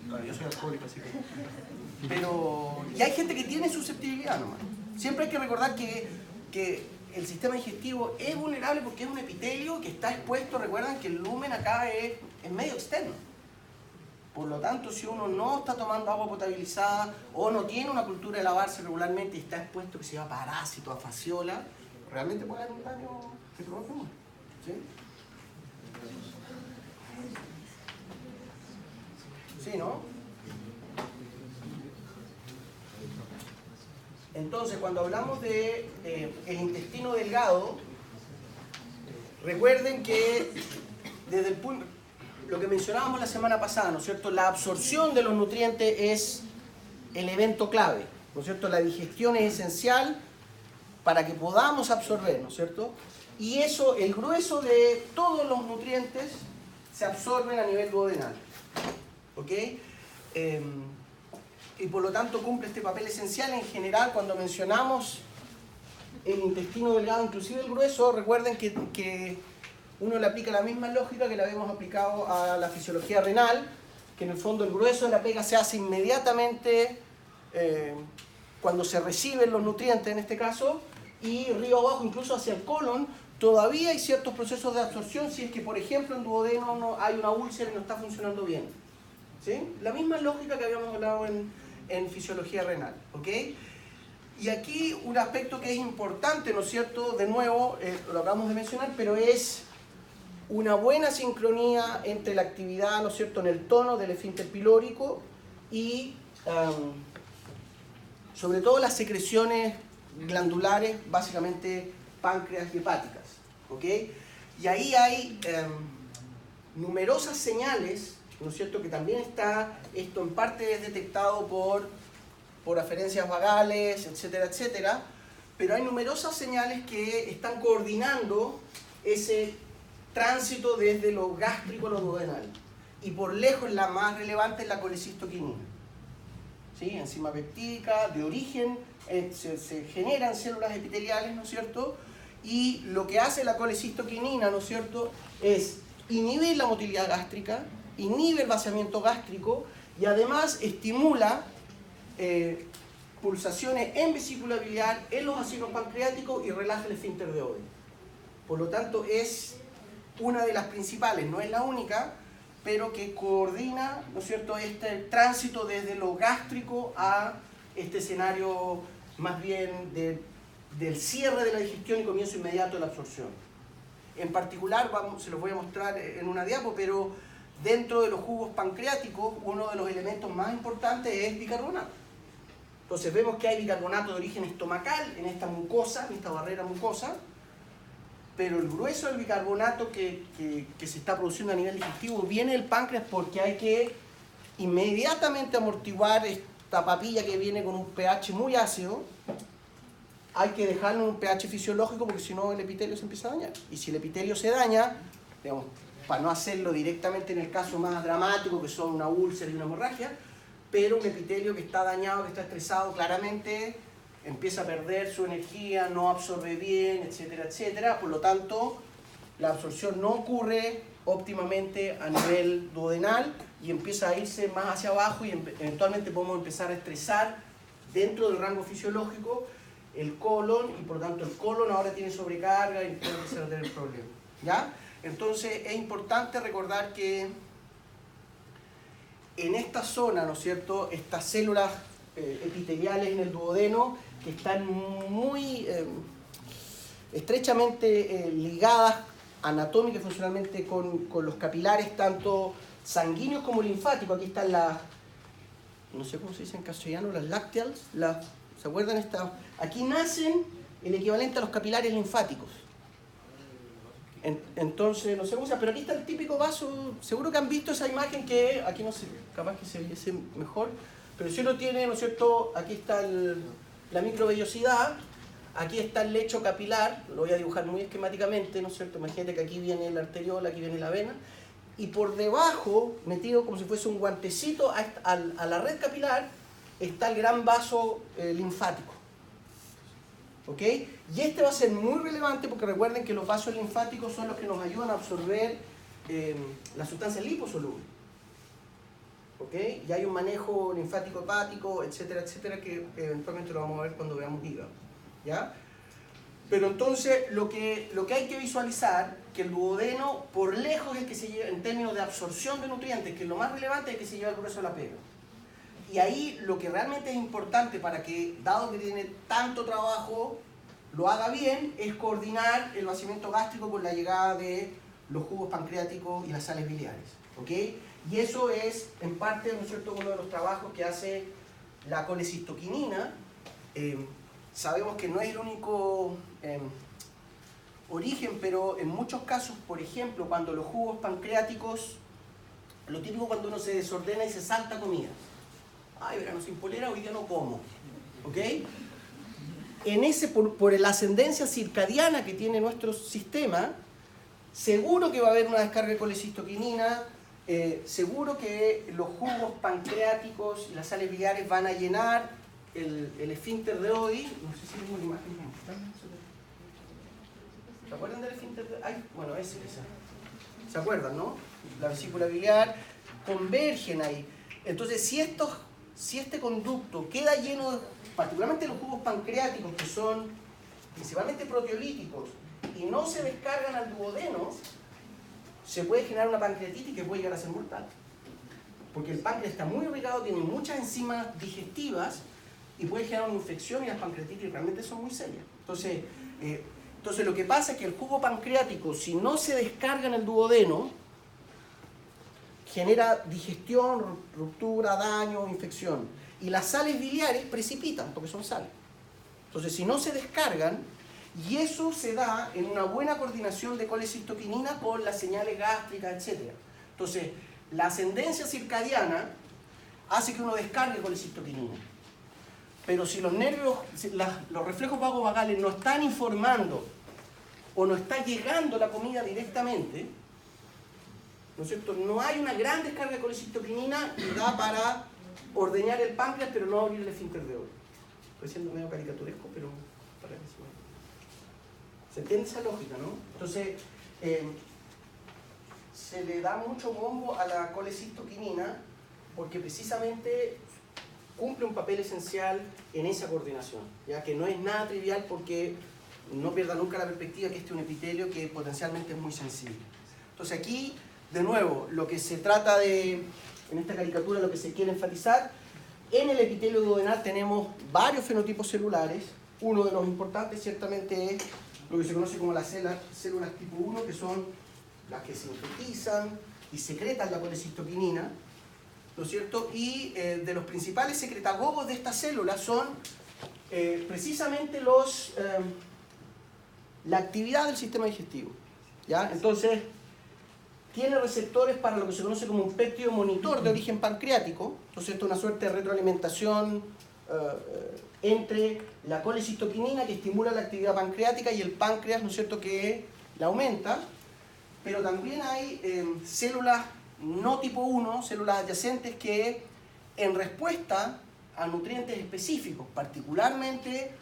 [SPEAKER 1] Claro, yo soy alcohólico, así que... Pero... Y hay gente que tiene susceptibilidad nomás. Siempre hay que recordar que el sistema digestivo es vulnerable porque es un epitelio que está expuesto. Recuerdan que el lumen acá es medio externo. Por lo tanto, si uno no está tomando agua potabilizada o no tiene una cultura de lavarse regularmente y está expuesto que se va a parásitos, a fasciola, realmente puede haber un daño que provoca muerte. ¿Sí? ¿Sí, no? Entonces, cuando hablamos de el intestino delgado, recuerden que desde el punto, lo que mencionábamos la semana pasada, ¿no es cierto? La absorción de los nutrientes es el evento clave, ¿no es cierto? La digestión es esencial para que podamos absorber, ¿no es cierto? Y eso, el grueso de todos los nutrientes se absorben a nivel duodenal, ¿ok? Y por lo tanto cumple este papel esencial en general cuando mencionamos el intestino delgado, inclusive el grueso. Recuerden que uno le aplica la misma lógica que le habíamos aplicado a la fisiología renal, que en el fondo el grueso de la pega se hace inmediatamente cuando se reciben los nutrientes en este caso, y río abajo incluso hacia el colon. Todavía hay ciertos procesos de absorción si es que por ejemplo en duodeno no hay una úlcera y no está funcionando bien, ¿sí? La misma lógica que habíamos hablado en fisiología renal, ¿ok? Y aquí un aspecto que es importante, ¿no es cierto? De nuevo, lo acabamos de mencionar, pero es una buena sincronía entre la actividad, ¿no es cierto?, en el tono del esfínter pilórico y sobre todo las secreciones glandulares, básicamente páncreas y hepáticas, ¿ok? Y ahí hay numerosas señales, ¿no es cierto?, que también está, esto en parte es detectado por aferencias vagales, etcétera, etcétera, pero hay numerosas señales que están coordinando ese tránsito desde lo gástrico a lo duodenal. Y por lejos la más relevante es la colecistoquinina, ¿sí? Enzima peptídica de origen, se generan células epiteliales, ¿no es cierto? Y lo que hace la colecistoquinina, ¿no es cierto?, es inhibir la motilidad gástrica, inhibe el vaciamiento gástrico y además estimula pulsaciones en vesícula biliar, en los vacilos pancreáticos y relaja el esfínter de Oddi. Por lo tanto, es una de las principales, no es la única, pero que coordina, ¿no es cierto?, este tránsito desde lo gástrico a este escenario más bien del cierre de la digestión y comienzo inmediato de la absorción. En particular, se los voy a mostrar en una diapo, pero dentro de los jugos pancreáticos, uno de los elementos más importantes es bicarbonato. Entonces vemos que hay bicarbonato de origen estomacal en esta mucosa, en esta barrera mucosa, pero el grueso del bicarbonato que se está produciendo a nivel digestivo viene del páncreas porque hay que inmediatamente amortiguar esta papilla que viene con un pH muy ácido. Hay que dejarlo en un pH fisiológico porque si no el epitelio se empieza a dañar. Y si el epitelio se daña, digamos, para no hacerlo directamente en el caso más dramático, que son una úlcera y una hemorragia, pero un epitelio que está dañado, que está estresado, claramente empieza a perder su energía, no absorbe bien, etcétera, etcétera. Por lo tanto, la absorción no ocurre óptimamente a nivel duodenal y empieza a irse más hacia abajo y eventualmente podemos empezar a estresar dentro del rango fisiológico el colon y por lo tanto el colon ahora tiene sobrecarga y puede empezar a tener problemas, ¿ya? Entonces es importante recordar que en esta zona, ¿no es cierto?, estas células epiteliales en el duodeno que están muy estrechamente ligadas anatómica y funcionalmente con los capilares, tanto sanguíneos como linfáticos. Aquí están las, no sé cómo se dice en castellano, las lacteals, ¿se acuerdan? Aquí nacen el equivalente a los capilares linfáticos. Entonces, no sé cómo se llama, pero aquí está el típico vaso. Seguro que han visto esa imagen que, aquí no sé, capaz que se viese mejor, pero si uno tiene, ¿no es cierto? Aquí está la microvellosidad, aquí está el lecho capilar, lo voy a dibujar muy esquemáticamente, ¿no es cierto? Imagínate que aquí viene la arteriola, aquí viene la vena, y por debajo, metido como si fuese un guantecito a la red capilar, está el gran vaso linfático. ¿Ok? Y este va a ser muy relevante porque recuerden que los vasos linfáticos son los que nos ayudan a absorber las sustancias liposolubles. ¿ok? Y hay un manejo linfático hepático, etcétera, etcétera, que eventualmente lo vamos a ver cuando veamos hígado, ¿ya? Pero entonces lo que hay que visualizar, que el duodeno por lejos es el que se lleva, en términos de absorción de nutrientes, que es lo más relevante, es que se lleva el grueso de la pega. Y ahí lo que realmente es importante para que, dado que tiene tanto trabajo, lo haga bien, es coordinar el vaciamiento gástrico con la llegada de los jugos pancreáticos y las sales biliares, ¿ok? Y eso es, en parte, ¿no es cierto?, uno de los trabajos que hace la colecistoquinina. Sabemos que no es el único origen, pero en muchos casos, por ejemplo, cuando los jugos pancreáticos, lo típico cuando uno se desordena y se salta comida. Ay, verano sin polera, hoy día no como, ¿ok? En ese, por la ascendencia circadiana que tiene nuestro sistema, seguro que va a haber una descarga de colecistoquinina, seguro que los jugos pancreáticos y las sales biliares van a llenar el esfínter de Oddi. No sé si tengo una imagen. ¿Se acuerdan del esfínter de Oddi? Ay, bueno, esa. ¿Se acuerdan, no? La vesícula biliar, convergen ahí. Entonces, si este conducto queda lleno, particularmente los jugos pancreáticos, que son principalmente proteolíticos, y no se descargan al duodeno, se puede generar una pancreatitis que puede llegar a ser mortal. Porque el páncreas está muy irrigado, tiene muchas enzimas digestivas y puede generar una infección, y las pancreatitis realmente son muy serias. Entonces lo que pasa es que el jugo pancreático, si no se descarga en el duodeno, genera digestión, ruptura, daño, infección. Y las sales biliares precipitan, porque son sales. Entonces, si no se descargan, y eso se da en una buena coordinación de colecistoquinina con las señales gástricas, etc. Entonces, la ascendencia circadiana hace que uno descargue colecistoquinina. Pero si los nervios, los reflejos vagovagales no están informando o no está llegando la comida directamente, ¿no es cierto?, no hay una gran descarga de colecistoquinina y da para ordeñar el páncreas, pero no abrir el esfínter de Oddi. Estoy siendo medio caricaturesco, pero para que se entiende esa lógica, ¿no? Entonces, se le da mucho bombo a la colecistoquinina porque precisamente cumple un papel esencial en esa coordinación, ya que no es nada trivial, porque no pierda nunca la perspectiva que este es un epitelio que potencialmente es muy sensible. Entonces aquí, de nuevo, lo que se trata de, en esta caricatura, lo que se quiere enfatizar, en el epitelio duodenal tenemos varios fenotipos celulares. Uno de los importantes ciertamente es lo que se conoce como las células tipo 1, que son las que sintetizan y secretan la colecistoquinina, ¿no es cierto? Y de los principales secretagogos de estas células son precisamente la actividad del sistema digestivo, ¿ya? Entonces, tiene receptores para lo que se conoce como un péptido monitor de origen pancreático. Entonces, esto es una suerte de retroalimentación entre la colecistoquinina, que estimula la actividad pancreática, y el páncreas, ¿no es cierto?, que la aumenta. Pero también hay células no tipo 1, células adyacentes, que en respuesta a nutrientes específicos, particularmente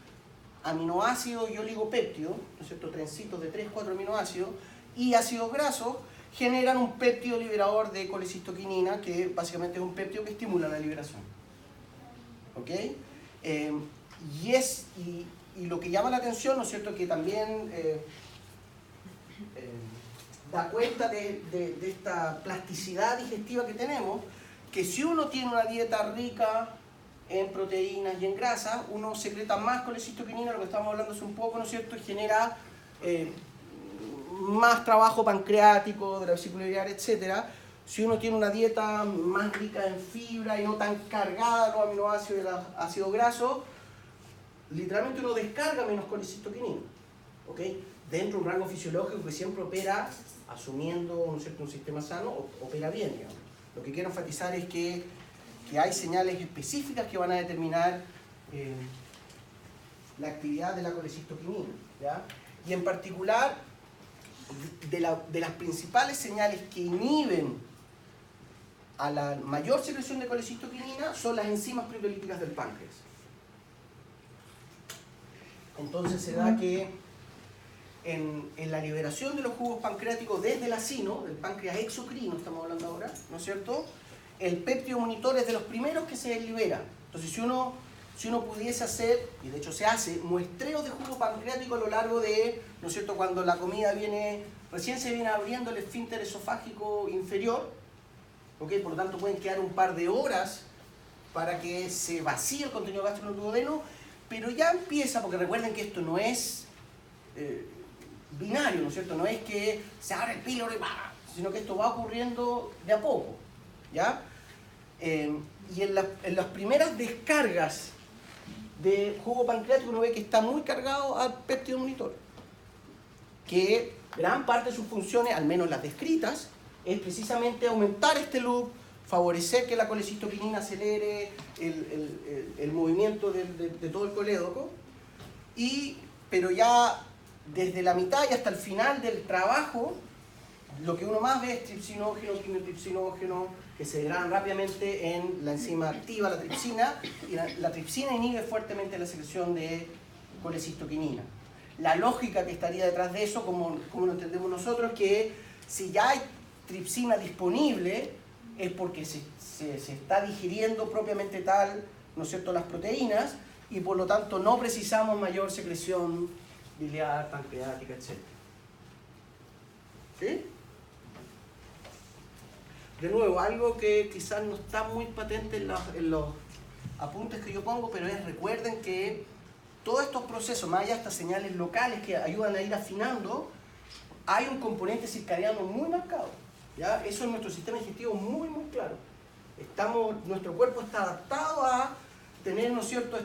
[SPEAKER 1] aminoácidos y oligopéptidos, ¿no es cierto?, trencitos de 3-4 aminoácidos, y ácidos grasos, generan un péptido liberador de colecistoquinina, que básicamente es un péptido que estimula la liberación. ¿Ok? Y lo que llama la atención, ¿no es cierto?, que también da cuenta de esta plasticidad digestiva que tenemos, que si uno tiene una dieta rica en proteínas y en grasas, uno secreta más colecistoquinina, lo que estamos hablando hace un poco, ¿no es cierto?, y genera más trabajo pancreático, de la vesícula biliar, etc. Si uno tiene una dieta más rica en fibra y no tan cargada de los aminoácidos y los ácidos grasos, literalmente uno descarga menos colecistoquinina, ¿ok? Dentro de un rango fisiológico que siempre opera, asumiendo, ¿no es cierto?, un sistema sano, opera bien, digamos. Lo que quiero enfatizar es que hay señales específicas que van a determinar la actividad de la colecistoquinina, ¿ya? Y en particular, de las principales señales que inhiben a la mayor secreción de colecistoquinina son las enzimas proteolíticas del páncreas. Entonces se da que en la liberación de los jugos pancreáticos desde el acino, del páncreas exocrino estamos hablando ahora, ¿no es cierto?, el péptido monitor es de los primeros que se libera. Entonces, si uno pudiese hacer, y de hecho se hace, muestreos de jugo pancreático a lo largo de, ¿no es cierto?, cuando la comida recién se viene abriendo el esfínter esofágico inferior, ¿ok? Por lo tanto pueden quedar un par de horas para que se vacíe el contenido gástrico en el duodeno, pero ya empieza, porque recuerden que esto no es binario, ¿no es cierto? No es que se abre el píloro y ¡bah!, sino que esto va ocurriendo de a poco, ¿ya? Y en las primeras descargas de jugo pancreático uno ve que está muy cargado al péptido monitor, que gran parte de sus funciones, al menos las descritas, es precisamente aumentar este loop, favorecer que la colecistoquinina acelere el movimiento de todo el colédoco, pero ya desde la mitad y hasta el final del trabajo, lo que uno más ve es tripsinógeno, quimiotripsinógeno, que se degradan rápidamente en la enzima activa, la tripsina, y la tripsina inhibe fuertemente la secreción de colecistoquinina. La lógica que estaría detrás de eso, como lo entendemos nosotros, que si ya hay tripsina disponible, es porque se está digiriendo propiamente tal, ¿no es cierto?, las proteínas, y por lo tanto no precisamos mayor secreción biliar, pancreática, etc. ¿Sí? De nuevo, algo que quizás no está muy patente en los apuntes que yo pongo, pero recuerden que todos estos procesos, más allá de estas señales locales que ayudan a ir afinando, hay un componente circadiano muy marcado, ¿ya? Eso en nuestro sistema digestivo muy, muy claro. Nuestro cuerpo está adaptado a tener, ¿no es cierto?,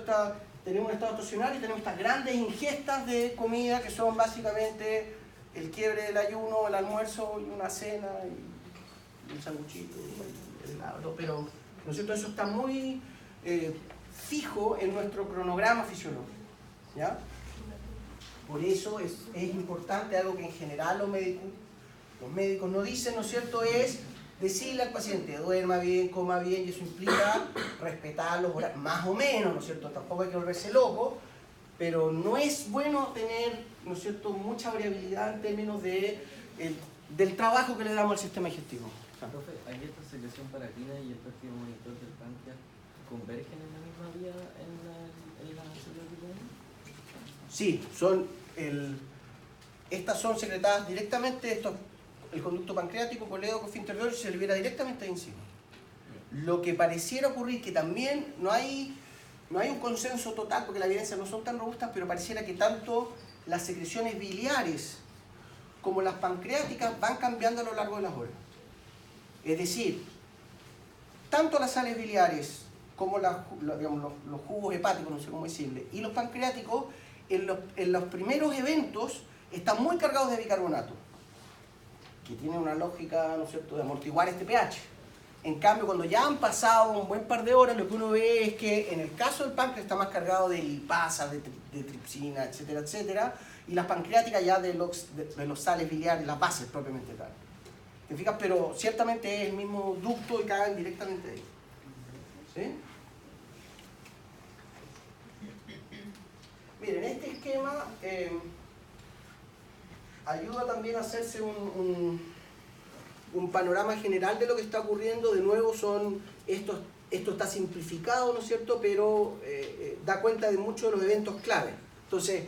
[SPEAKER 1] tenemos un estado estacionario y tenemos estas grandes ingestas de comida que son básicamente el quiebre del ayuno, el almuerzo y una cena, y un sanguchito, el helado, pero, ¿no es cierto?, eso está muy fijo en nuestro cronograma fisiológico, ¿ya? Por eso es importante, algo que en general los médicos no dicen, ¿no es cierto?, es decirle al paciente, duerma bien, coma bien, y eso implica respetar los horarios, más o menos, ¿no es cierto?, tampoco hay que volverse loco, pero no es bueno tener, ¿no es cierto?, mucha variabilidad en términos del trabajo que le damos al sistema digestivo.
[SPEAKER 4] Profe, ¿hay esta secreción paracrina y el péptido monitor del páncreas convergen en la misma vía en la célula de duodeno?
[SPEAKER 1] Sí, estas son secretadas directamente, el conducto pancreático, colédoco, esfínter de Golgi se libera directamente ahí encima. Lo que pareciera ocurrir, que también no hay un consenso total, porque las evidencias no son tan robustas, pero pareciera que tanto las secreciones biliares como las pancreáticas van cambiando a lo largo de las horas. Es decir, tanto las sales biliares como los jugos hepáticos, no sé cómo decirle, y los pancreáticos, en los primeros eventos están muy cargados de bicarbonato, que tiene una lógica, ¿no es cierto?, de amortiguar este pH. En cambio, cuando ya han pasado un buen par de horas, lo que uno ve es que en el caso del páncreas está más cargado de lipasa, de tripsina, etcétera, etcétera, y las pancreáticas ya de los sales biliares, las bases propiamente tal. ¿Te fijas? Pero ciertamente es el mismo ducto y caen directamente ahí. ¿Sí? Miren, este esquema ayuda también a hacerse un panorama general de lo que está ocurriendo. De nuevo, esto está simplificado, ¿no es cierto?, pero da cuenta de muchos de los eventos clave. Entonces,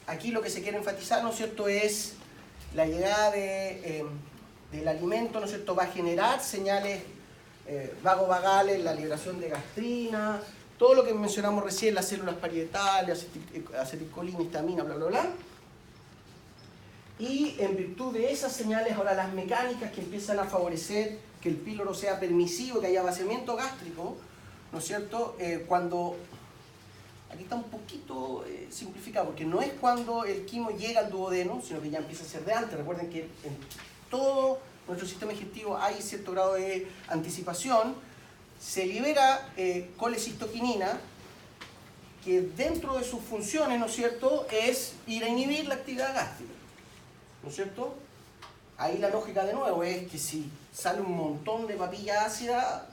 [SPEAKER 1] aquí lo que se quiere enfatizar, ¿no es cierto?, es la llegada del alimento, ¿no es cierto?, va a generar señales vagovagales, la liberación de gastrina, todo lo que mencionamos recién, las células parietales, acetilcolina, histamina, bla, bla, bla. Y en virtud de esas señales, ahora las mecánicas que empiezan a favorecer que el píloro sea permisivo, que haya vaciamiento gástrico, ¿no es cierto?, cuando... Aquí está un poquito simplificado, porque no es cuando el quimo llega al duodeno, sino que ya empieza a ser de antes. Recuerden que en todo nuestro sistema digestivo hay cierto grado de anticipación. Se libera colecistoquinina, que dentro de sus funciones, ¿no es cierto?, es ir a inhibir la actividad gástrica, ¿no es cierto? Ahí la lógica de nuevo es que si sale un montón de papilla ácida,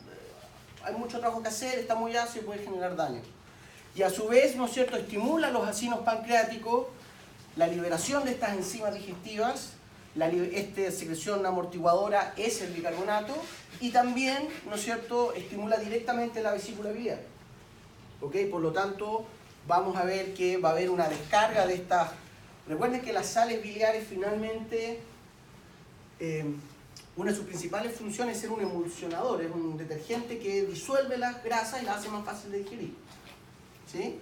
[SPEAKER 1] hay mucho trabajo que hacer, está muy ácido y puede generar daño. Y a su vez, ¿no es cierto?, estimula los acinos pancreáticos, la liberación de estas enzimas digestivas, esta secreción amortiguadora es el bicarbonato y también, ¿no es cierto?, estimula directamente la vesícula biliar. ¿Ok? Por lo tanto, vamos a ver que va a haber una descarga de estas. Recuerden que las sales biliares finalmente, una de sus principales funciones es ser un emulsionador, es un detergente que disuelve las grasas y las hace más fácil de digerir. ¿Sí?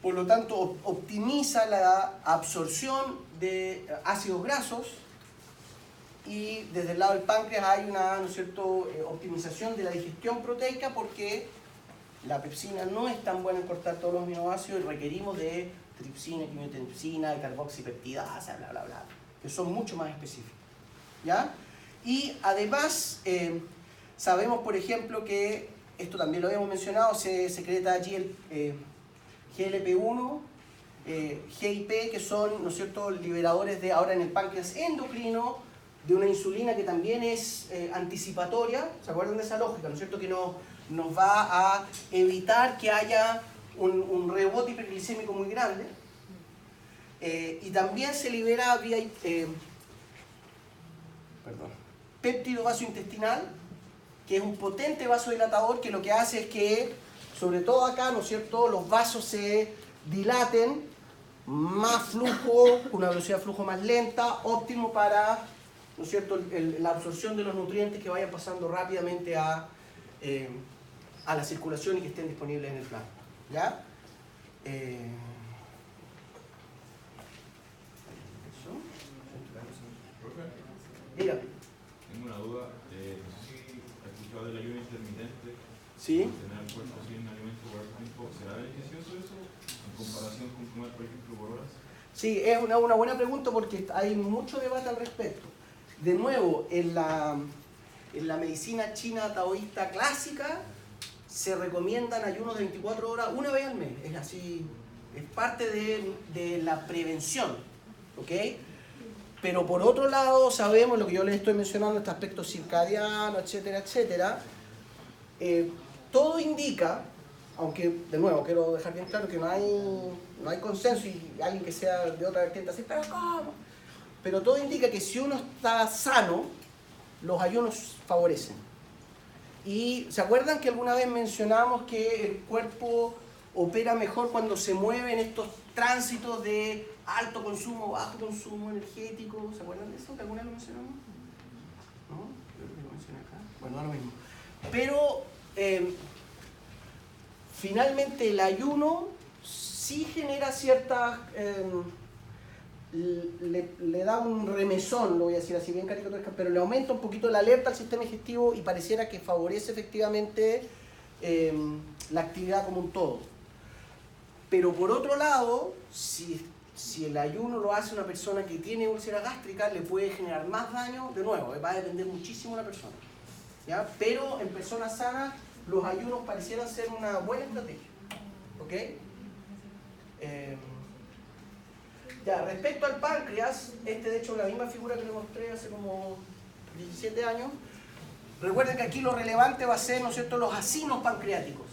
[SPEAKER 1] Por lo tanto, optimiza la absorción de ácidos grasos y desde el lado del páncreas hay una, ¿no es cierto?, optimización de la digestión proteica porque la pepsina no es tan buena en cortar todos los aminoácidos y requerimos de tripsina, quimiotripsina, de carboxipeptidasa, bla, bla, bla, que son mucho más específicos. ¿Ya? Y además, sabemos, por ejemplo, que, esto también lo habíamos mencionado, se secreta allí el GLP-1, GIP, que son, ¿no es cierto?, liberadores de, ahora en el páncreas endocrino, de una insulina que también es anticipatoria. ¿Se acuerdan de esa lógica? ¿No es cierto?, que nos va a evitar que haya un rebote hiperglicémico muy grande. Y también se libera vía péptido vasointestinal, que es un potente vasodilatador que lo que hace es que, sobre todo acá, ¿no es cierto?, los vasos se dilaten, más flujo, una velocidad de flujo más lenta, óptimo para, ¿no es cierto?, la absorción de los nutrientes que vayan pasando rápidamente a la circulación y que estén disponibles en el plasma. ¿Ya? Dígame.
[SPEAKER 5] Tengo una duda, no sé si has escuchado del ayuno intermitente.
[SPEAKER 1] ¿Sí?
[SPEAKER 5] Tener el cuerpo sin alimento por el tiempo, ¿será beneficioso eso en comparación con comer, por ejemplo, por horas?
[SPEAKER 1] Sí, es una buena pregunta porque hay mucho debate al respecto. De nuevo, en la medicina china taoísta clásica se recomiendan ayunos de 24 horas una vez al mes. Es así, es parte de la prevención. ¿Ok? Pero por otro lado, sabemos lo que yo les estoy mencionando, este aspecto circadiano, etcétera, etcétera. Todo indica, aunque de nuevo quiero dejar bien claro que no hay consenso y alguien que sea de otra vertiente así, pero ¿cómo? Pero todo indica que si uno está sano, los ayunos favorecen. Y ¿se acuerdan que alguna vez mencionamos que el cuerpo opera mejor cuando se mueve en estos tránsitos de alto consumo, bajo consumo energético? ¿Se acuerdan de eso? ¿Que alguna vez lo mencionamos? ¿No? Creo que lo mencioné acá. Bueno, ahora mismo. Pero finalmente el ayuno sí genera ciertas... le da un remesón, lo voy a decir así bien caricaturesca, pero le aumenta un poquito la alerta al sistema digestivo y pareciera que favorece efectivamente la actividad como un todo. Pero por otro lado, si el ayuno lo hace una persona que tiene úlcera gástrica, le puede generar más daño. De nuevo, va a depender muchísimo de la persona, ¿ya? Pero en personas sanas, los ayunos parecieran ser una buena estrategia. ¿Ok? Ya, respecto al páncreas, de hecho la misma figura que le mostré hace como 17 años, recuerden que aquí lo relevante va a ser, ¿no es cierto?, los acinos pancreáticos.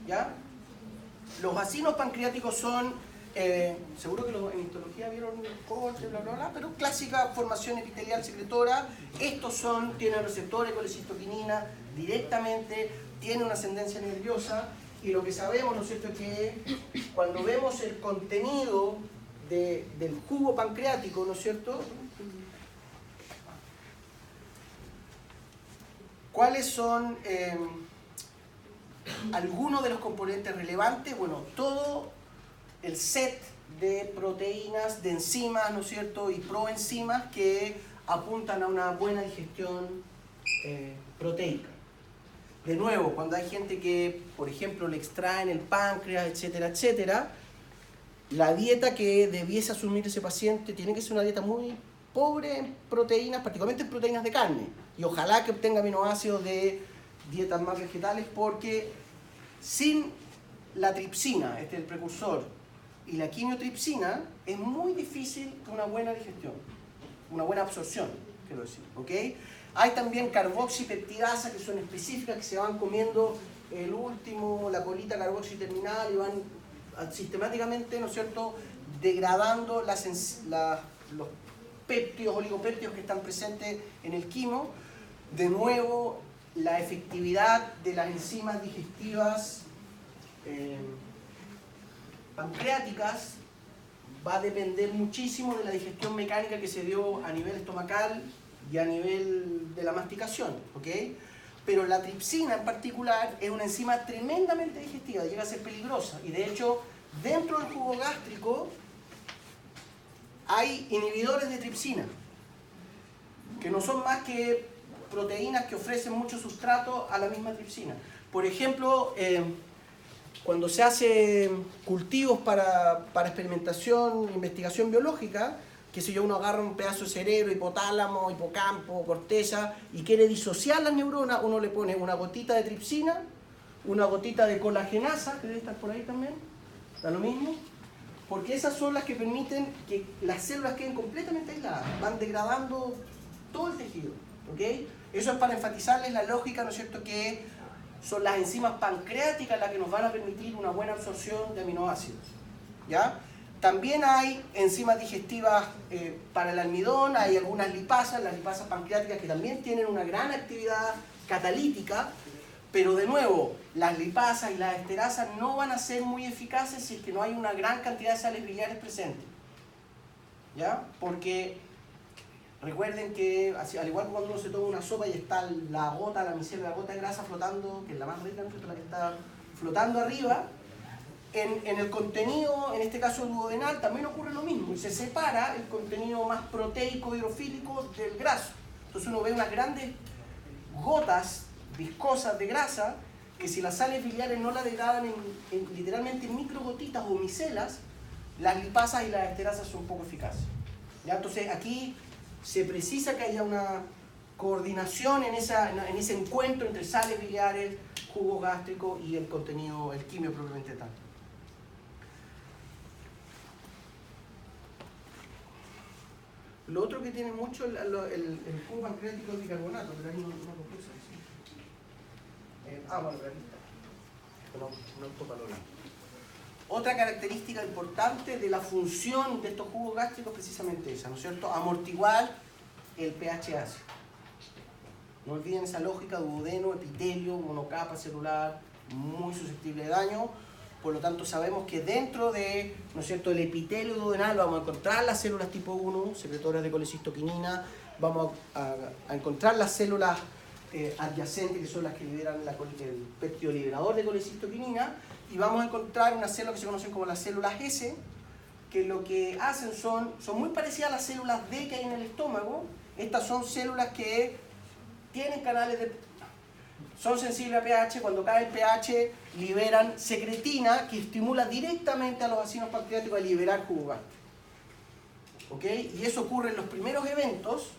[SPEAKER 1] ¿Ya? Los acinos pancreáticos son, seguro que en histología vieron corte, bla, bla, bla, pero clásica formación epitelial secretora. Estos tienen receptores colecistoquinina directamente, tienen una ascendencia nerviosa, y lo que sabemos, ¿no es cierto?, es que cuando vemos el contenido del jugo pancreático, ¿no es cierto?, ¿cuáles son algunos de los componentes relevantes? Bueno, todo el set de proteínas, de enzimas, ¿no es cierto?, y proenzimas que apuntan a una buena digestión proteica. De nuevo, cuando hay gente que, por ejemplo, le extraen el páncreas, etcétera, etcétera, la dieta que debiese asumir ese paciente tiene que ser una dieta muy pobre en proteínas, particularmente en proteínas de carne. Y ojalá que obtenga aminoácidos de dietas más vegetales, porque sin la tripsina, el precursor, y la quimiotripsina, es muy difícil una buena digestión, una buena absorción, quiero decir. ¿Ok? Hay también carboxipeptidasa que son específicas, que se van comiendo la colita carboxiterminal y van sistemáticamente, ¿no es cierto?, degradando péptidos, oligopéptidos que están presentes en el quimo. De nuevo, la efectividad de las enzimas digestivas pancreáticas va a depender muchísimo de la digestión mecánica que se dio a nivel estomacal y a nivel de la masticación, ¿ok? Pero la tripsina en particular es una enzima tremendamente digestiva, llega a ser peligrosa, y de hecho dentro del jugo gástrico hay inhibidores de tripsina, que no son más que proteínas que ofrecen mucho sustrato a la misma tripsina. Por ejemplo, cuando se hace cultivos para experimentación, investigación biológica, que si uno agarra un pedazo de cerebro, hipotálamo, hipocampo, corteza, y quiere disociar las neuronas, uno le pone una gotita de tripsina, una gotita de colagenasa, que debe estar por ahí también, da lo mismo, porque esas son las que permiten que las células queden completamente aisladas, van degradando todo el tejido, ¿ok? Eso es para enfatizarles la lógica, ¿no es cierto?, que son las enzimas pancreáticas las que nos van a permitir una buena absorción de aminoácidos, ¿ya? También hay enzimas digestivas para el almidón, hay algunas lipasas, las lipasas pancreáticas que también tienen una gran actividad catalítica, pero de nuevo, las lipasas y las esterasas no van a ser muy eficaces si es que no hay una gran cantidad de sales biliares presentes, ¿ya? Porque recuerden que, al igual que cuando uno se toma una sopa y está la gota, la miseria, la gota de grasa flotando, que es la más rica, la que está flotando arriba, en el contenido, en este caso duodenal, también ocurre lo mismo, y se separa el contenido más proteico hidrofílico del graso. Entonces uno ve unas grandes gotas viscosas de grasa que si las sales biliares no la degradan literalmente en microgotitas o micelas, las lipasas y las esterasas son poco eficaces, ¿ya? Entonces aquí se precisa que haya una coordinación en ese encuentro entre sales biliares, jugo gástrico y el contenido, el quimio propiamente tal. Lo otro que tiene mucho el jugo pancreático es bicarbonato, pero ahí no lo puse. Bueno, pero aquí está. No toca lo blanco. Otra característica importante de la función de estos jugos gástricos es precisamente esa, ¿no es cierto? Amortiguar el pH ácido. No olviden esa lógica: duodeno, epitelio, monocapa celular, muy susceptible de daño. Por lo tanto, sabemos que dentro de, ¿no es cierto?, el epitelio duodenal vamos a encontrar las células tipo 1, secretoras de colecistoquinina, vamos a encontrar las células adyacentes, que son las que liberan el péptido liberador de colecistoquinina, y vamos a encontrar unas células que se conocen como las células S, que lo que hacen son muy parecidas a las células D que hay en el estómago. Estas son células que tienen canales son sensibles a pH. Cuando cae el pH liberan secretina que estimula directamente a los vacinos pancreáticos a liberar jugo gástrico, ¿ok? Y eso ocurre en los primeros eventos,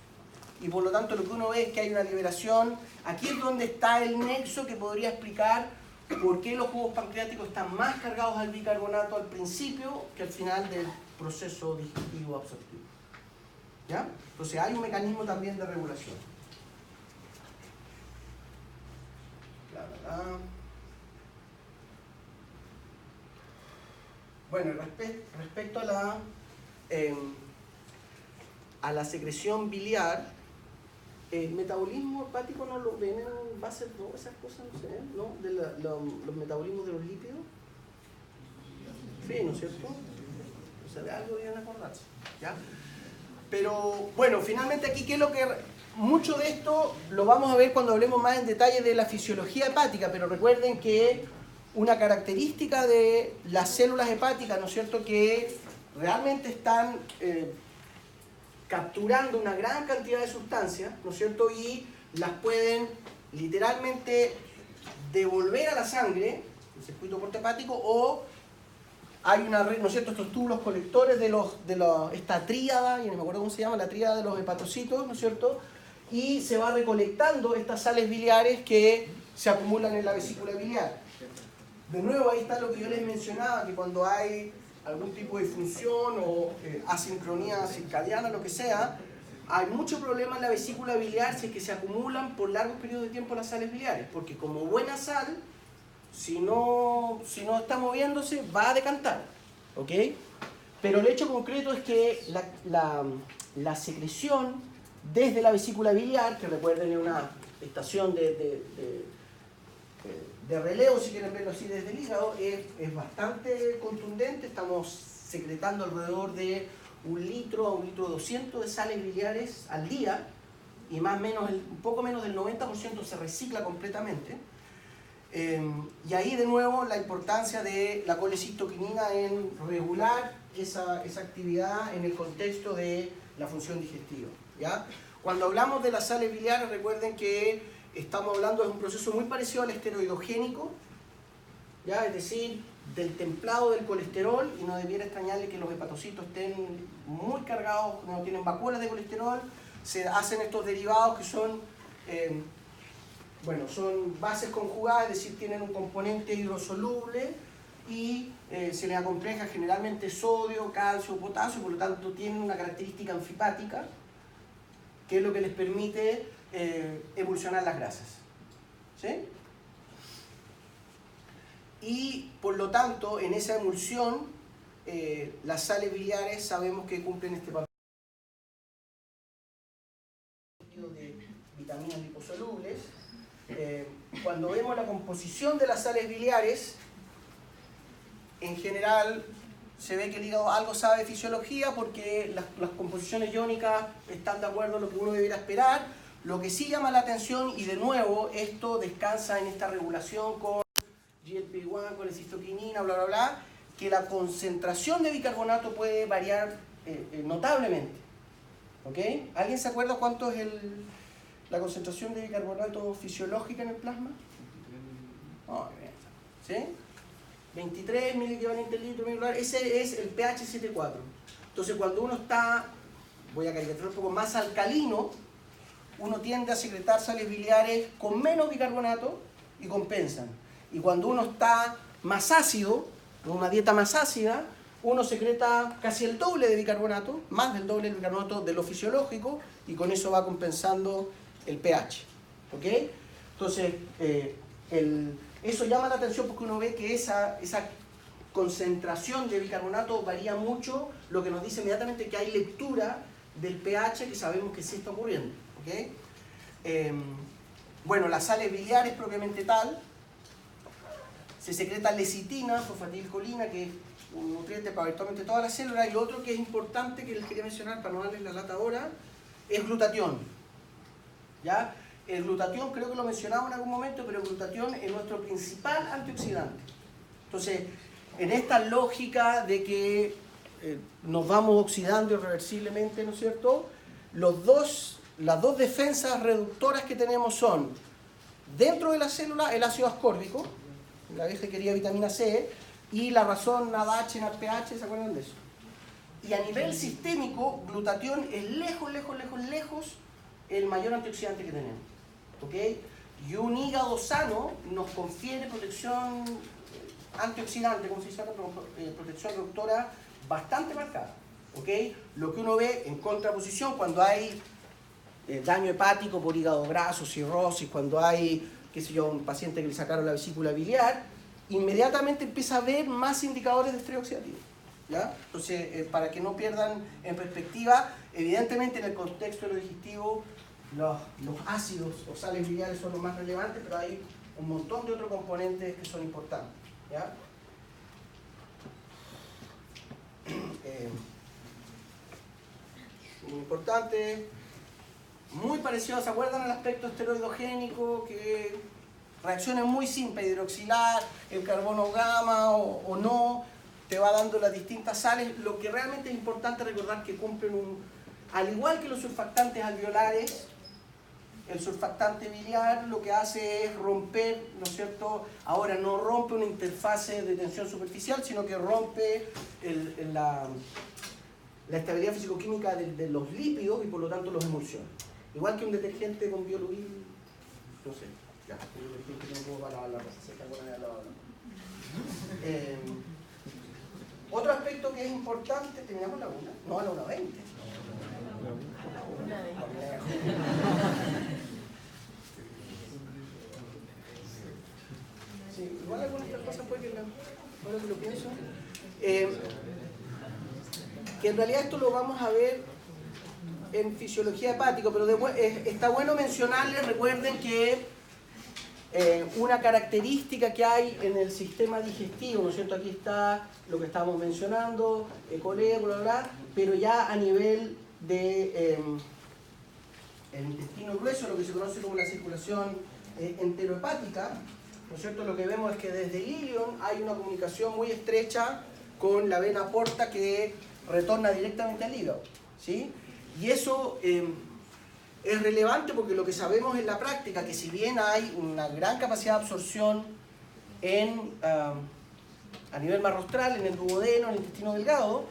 [SPEAKER 1] y por lo tanto lo que uno ve es que hay una liberación. Aquí es donde está el nexo que podría explicar por qué los jugos pancreáticos están más cargados al bicarbonato al principio que al final del proceso digestivo absortivo, ¿ya? Entonces hay un mecanismo también de regulación. Bueno, respecto a la secreción biliar, el metabolismo hepático no lo ven en base a esas cosas, no sé, ¿no? De los metabolismos de los lípidos. Sí, ¿no es cierto? O sea, de algo deben acordarse, ¿ya? Pero bueno, finalmente aquí, ¿qué es lo que...? Mucho de esto lo vamos a ver cuando hablemos más en detalle de la fisiología hepática, pero recuerden que una característica de las células hepáticas, ¿no es cierto?, que realmente están capturando una gran cantidad de sustancias, ¿no es cierto?, y las pueden literalmente devolver a la sangre, el circuito portohepático, o hay una red, ¿no es cierto?, estos túbulos colectores de esta tríada, y no me acuerdo cómo se llama, la tríada de los hepatocitos, ¿no es cierto?, y se va recolectando estas sales biliares que se acumulan en la vesícula biliar. De nuevo, ahí está lo que yo les mencionaba, que cuando hay algún tipo de disfunción o asincronía circadiana, lo que sea, hay mucho problema en la vesícula biliar si es que se acumulan por largos periodos de tiempo las sales biliares, porque como buena sal, si no está moviéndose, va a decantar, ¿ok? Pero el hecho concreto es que la secreción desde la vesícula biliar, que recuerden es una estación de relevo, si quieren verlo así desde el hígado, es bastante contundente. Estamos secretando alrededor de 1 litro a 1 litro 200 de sales biliares al día, y más o menos, un poco menos del 90% se recicla completamente. Y ahí de nuevo la importancia de la colecistoquinina en regular esa actividad en el contexto de la función digestiva, ¿ya? Cuando hablamos de las sales biliares, recuerden que estamos hablando de un proceso muy parecido al esteroidogénico, ¿ya? Es decir, del templado del colesterol, y no debiera extrañarle que los hepatocitos estén muy cargados, no tienen vacuolas de colesterol. Se hacen estos derivados que son son bases conjugadas, es decir, tienen un componente hidrosoluble y se les acompleja generalmente sodio, calcio, potasio, por lo tanto tienen una característica anfipática, que es lo que les permite emulsionar las grasas. ¿Sí? Y por lo tanto, en esa emulsión, las sales biliares sabemos que cumplen este papel de vitaminas liposolubles. Cuando vemos la composición de las sales biliares, en general se ve que el hígado algo sabe de fisiología, porque las composiciones iónicas están de acuerdo a lo que uno debería esperar. Lo que sí llama la atención, y de nuevo esto descansa en esta regulación con GLP-1, colecistoquinina, bla bla bla, que la concentración de bicarbonato puede variar notablemente. ¿Ok? ¿Alguien se acuerda cuánto es la concentración de bicarbonato fisiológica en el plasma? Oh, ¿sí? 23 miliequivalentes litro molecular. Ese es el pH 7,4. Entonces, cuando uno está, voy a caricaturar un poco, más alcalino, uno tiende a secretar sales biliares con menos bicarbonato y compensan. Y cuando uno está más ácido, con una dieta más ácida, uno secreta casi el doble de bicarbonato, más del doble de bicarbonato de lo fisiológico, y con eso va compensando el pH. ¿Ok? Entonces, eso llama la atención porque uno ve que esa concentración de bicarbonato varía mucho, lo que nos dice inmediatamente que hay lectura del pH, que sabemos que sí está ocurriendo. ¿Ok? Bueno, las sales biliares propiamente tal, se secreta lecitina, fosfatilcolina, que es un nutriente para virtualmente todas las células, y lo otro que es importante, que les quería mencionar para no darles la lata ahora, es glutatión. ¿Ya? El glutatión creo que lo mencionaba en algún momento, pero el glutatión es nuestro principal antioxidante. Entonces, en esta lógica de que nos vamos oxidando irreversiblemente, ¿no es cierto? Las dos defensas reductoras que tenemos son, dentro de la célula, el ácido ascórbico, la vieja querida vitamina C, y la razón NADH, NADPH, ¿se acuerdan de eso? Y a nivel sistémico, glutatión es lejos el mayor antioxidante que tenemos. ¿Ok? Y un hígado sano nos confiere protección antioxidante, como se dice, protección reductora bastante marcada. ¿Ok? Lo que uno ve en contraposición cuando hay daño hepático por hígado graso, cirrosis, cuando hay, qué sé yo, un paciente que le sacaron la vesícula biliar, inmediatamente empieza a ver más indicadores de estrés oxidativo. ¿Ya? Entonces, para que no pierdan en perspectiva, evidentemente en el contexto de lo digestivo, los ácidos o sales biliares son los más relevantes, pero hay un montón de otros componentes que son importantes. ¿Ya? Muy importante, muy parecido, ¿se acuerdan al aspecto esteroidogénico? Que reacciones muy simples, hidroxilar, el carbono gamma o no, te va dando las distintas sales. Lo que realmente es importante recordar que cumplen al igual que los surfactantes alveolares, el surfactante biliar lo que hace es romper, ¿no es cierto? Ahora no rompe una interfase de tensión superficial, sino que rompe la estabilidad fisicoquímica de los lípidos, y por lo tanto los emulsiona. Igual que un detergente con bioluil, no sé, ya, un detergente que no puedo para lavar la ropa, se está buena de lavar. Otro aspecto que es importante, ¿terminamos la 1? No, a la 1:20. Sí, igual algunas otras cosas puede que ahora que lo pienso. que en realidad esto lo vamos a ver en fisiología hepática, pero está bueno mencionarles, recuerden que una característica que hay en el sistema digestivo, ¿no es cierto? Aquí está lo que estábamos mencionando, coleo, bla, bla, pero ya a nivel de el intestino grueso, lo que se conoce como la circulación enterohepática, ¿no es cierto? Lo que vemos es que desde el ilion hay una comunicación muy estrecha con la vena porta que retorna directamente al hígado, ¿sí? Y eso es relevante porque lo que sabemos en la práctica, que si bien hay una gran capacidad de absorción a nivel más rostral, en el duodeno, en el intestino delgado,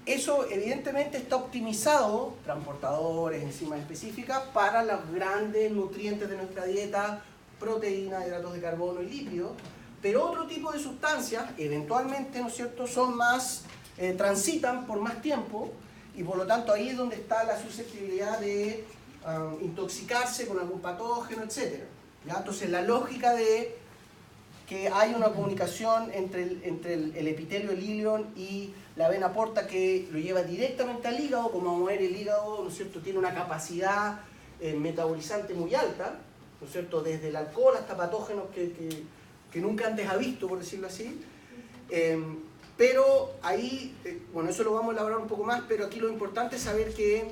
[SPEAKER 1] eso evidentemente está optimizado, transportadores, enzimas específicas, para los grandes nutrientes de nuestra dieta, proteínas, hidratos de carbono y lípidos, pero otro tipo de sustancias, eventualmente, ¿no es cierto?, son más, transitan por más tiempo, y por lo tanto ahí es donde está la susceptibilidad de intoxicarse con algún patógeno, etc. ¿Ya? Entonces la lógica de que hay una comunicación entre el epitelio del ilion y la vena porta que lo lleva directamente al hígado, como vamos a ver, el hígado, ¿no es cierto?, tiene una capacidad metabolizante muy alta, ¿no es cierto?, desde el alcohol hasta patógenos que nunca antes ha visto, por decirlo así. Pero ahí, bueno, eso lo vamos a elaborar un poco más, pero aquí lo importante es saber que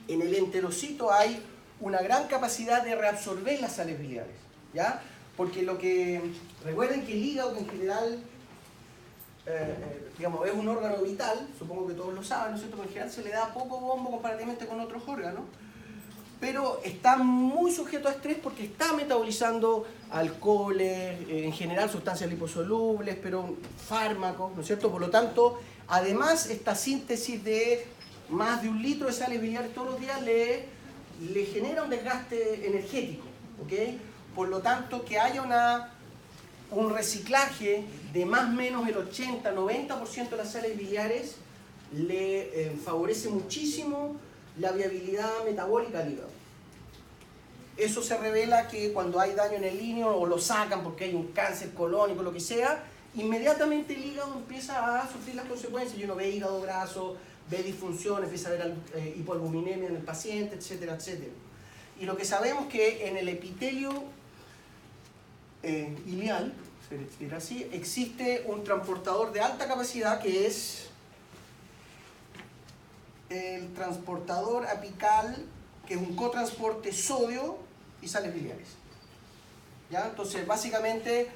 [SPEAKER 1] en el enterocito hay una gran capacidad de reabsorber las sales biliares, ¿ya? Porque recuerden que el hígado, que en general, digamos, es un órgano vital, supongo que todos lo saben, ¿no es cierto?, pero en general se le da poco bombo comparativamente con otros órganos, pero está muy sujeto a estrés porque está metabolizando alcoholes, en general sustancias liposolubles, pero fármacos, ¿no es cierto? Por lo tanto, además esta síntesis de más de 1 litro de sales biliares todos los días le genera un desgaste energético, ¿ok? Por lo tanto, que haya un reciclaje de más o menos el 80-90% de las sales biliares le favorece muchísimo la viabilidad metabólica al hígado. Eso se revela que cuando hay daño en el ilion o lo sacan porque hay un cáncer colónico, lo que sea, inmediatamente el hígado empieza a sufrir las consecuencias y uno ve hígado graso, ve disfunción, empieza a ver hipoalbuminemia en el paciente, etcétera, etcétera. Y lo que sabemos que en el epitelio ileal, así, existe un transportador de alta capacidad que es el transportador apical, que es un cotransporte sodio y sales biliares. ¿Ya? Entonces, básicamente,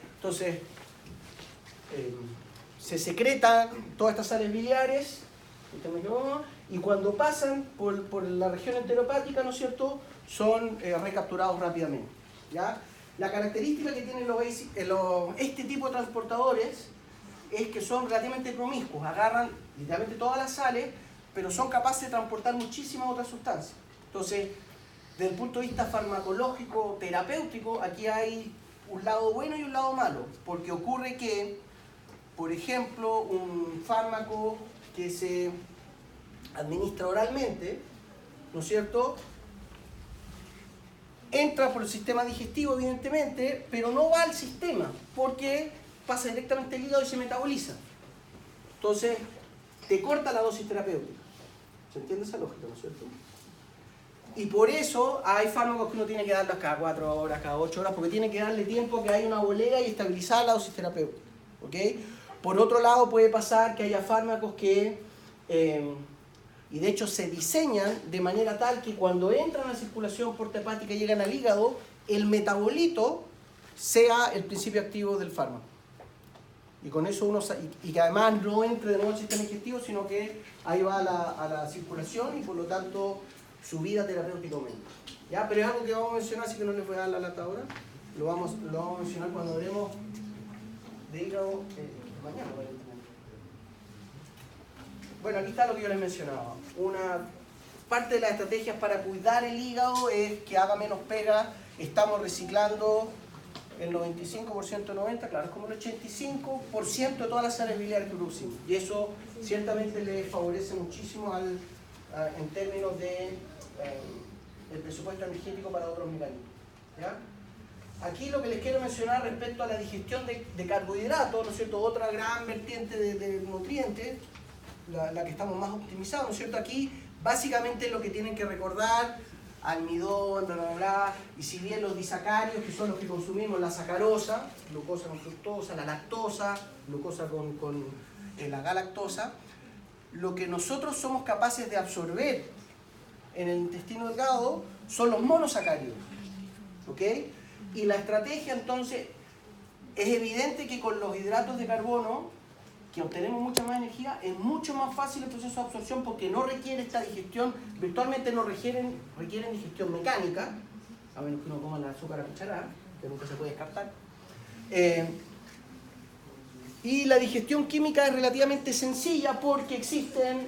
[SPEAKER 1] se secretan todas estas sales biliares y cuando pasan por la región enteropática, ¿no es cierto?, son recapturados rápidamente. ¿Ya? La característica que tienen este tipo de transportadores es que son relativamente promiscuos, agarran literalmente todas las sales, pero son capaces de transportar muchísimas otras sustancias. Entonces, desde el punto de vista farmacológico, terapéutico, aquí hay un lado bueno y un lado malo, porque ocurre que, por ejemplo, un fármaco que se administra oralmente, ¿no es cierto?, entra por el sistema digestivo, evidentemente, pero no va al sistema, porque pasa directamente al hígado y se metaboliza. Entonces, te corta la dosis terapéutica. ¿Se entiende esa lógica, no es cierto? Y por eso hay fármacos que uno tiene que darlos cada 4 horas, cada 8 horas, porque tiene que darle tiempo a que haya una bolea y estabilizar la dosis terapéutica. ¿Ok? Por otro lado, puede pasar que haya fármacos que, y de hecho se diseñan de manera tal que cuando entran a la circulación portohepática y llegan al hígado, el metabolito sea el principio activo del fármaco. Y con eso y que además no entre de nuevo al sistema digestivo, sino que ahí va a la circulación y por lo tanto su vida terapéutica aumenta. ¿Ya? Pero es algo que vamos a mencionar, así que no les voy a dar la lata ahora. Lo vamos a mencionar cuando hablemos de hígado mañana. Bueno, aquí está lo que yo les mencionaba. Una parte de las estrategias para cuidar el hígado es que haga menos pega. Estamos reciclando el 95%, 90%, claro, es como el 85% de todas las sales biliares que producimos. Y eso ciertamente le favorece muchísimo en términos de el presupuesto energético para otros mecanismos. ¿Ya? Aquí lo que les quiero mencionar respecto a la digestión de carbohidratos, ¿no es cierto?, otra gran vertiente de nutrientes, la que estamos más optimizados, ¿no es cierto? Aquí básicamente lo que tienen que recordar, almidón, bla, bla, bla, y si bien los disacarios, que son los que consumimos, la sacarosa, glucosa con fructosa, la lactosa, glucosa con la galactosa, lo que nosotros somos capaces de absorber en el intestino delgado son los monosacáridos, ¿ok? Y la estrategia entonces, es evidente que con los hidratos de carbono, que obtenemos mucha más energía, es mucho más fácil el proceso de absorción porque no requiere esta digestión, virtualmente no requieren digestión mecánica, a menos que uno coma el azúcar a cucharada, que nunca se puede descartar. Y la digestión química es relativamente sencilla porque existen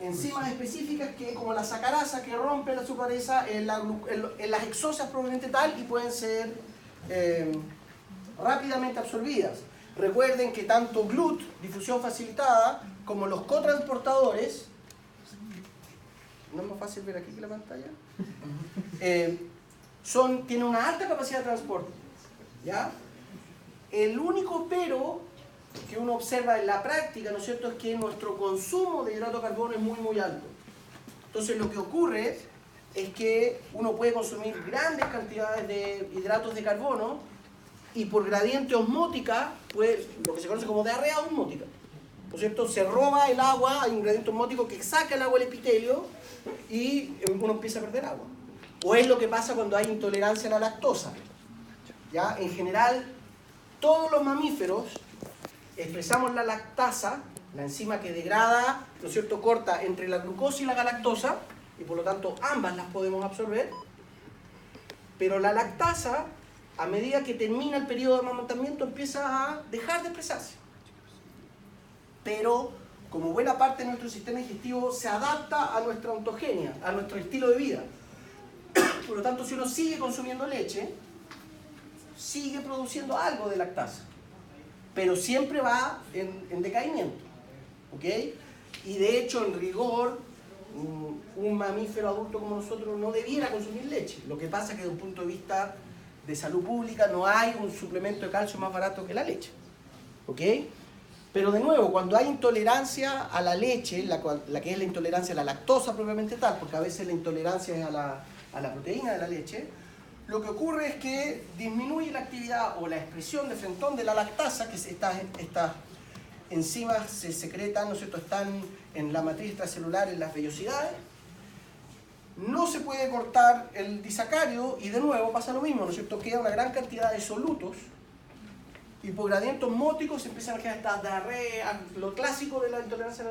[SPEAKER 1] enzimas específicas que, como la sacarasa, que rompen la azucarasa en las exosas propiamente tal y pueden ser rápidamente absorbidas. Recuerden que tanto GLUT, difusión facilitada, como los cotransportadores, ¿no es más fácil ver aquí que la pantalla? Tienen una alta capacidad de transporte, ¿ya? El único pero que uno observa en la práctica, ¿no es cierto?, es que nuestro consumo de hidrato de carbono es muy alto. Entonces lo que ocurre es que uno puede consumir grandes cantidades de hidratos de carbono y por gradiente osmótica, pues, lo que se conoce como diarrea osmótica, ¿no es cierto? Se roba el agua, hay un gradiente osmótico que saca el agua del epitelio y uno empieza a perder agua. O es lo que pasa cuando hay intolerancia a la lactosa. ¿Ya? En general, todos los mamíferos expresamos la lactasa, la enzima que degrada, ¿no es cierto?, corta entre la glucosa y la galactosa, y por lo tanto ambas las podemos absorber, pero la lactasa, a medida que termina el periodo de amamantamiento, empieza a dejar de expresarse. Pero, como buena parte de nuestro sistema digestivo se adapta a nuestra ontogenia, a nuestro estilo de vida. Por lo tanto, si uno sigue consumiendo leche, sigue produciendo algo de lactasa, pero siempre va en decaimiento, ¿ok? Y de hecho, en rigor, un mamífero adulto como nosotros no debiera consumir leche. Lo que pasa es que desde un punto de vista de salud pública no hay un suplemento de calcio más barato que la leche, ¿ok? Pero de nuevo, cuando hay intolerancia a la leche, la que es la intolerancia a la lactosa propiamente tal, porque a veces la intolerancia es a la proteína de la leche, lo que ocurre es que disminuye la actividad o la expresión de frentón de la lactasa, que estas enzimas se secretan, ¿no es cierto?, están en la matriz extracelular, en las vellosidades. No se puede cortar el disacario y de nuevo pasa lo mismo, ¿no es cierto?, queda una gran cantidad de solutos y por gradiente osmótico se empiezan a generar estas diarreas, lo clásico de la intolerancia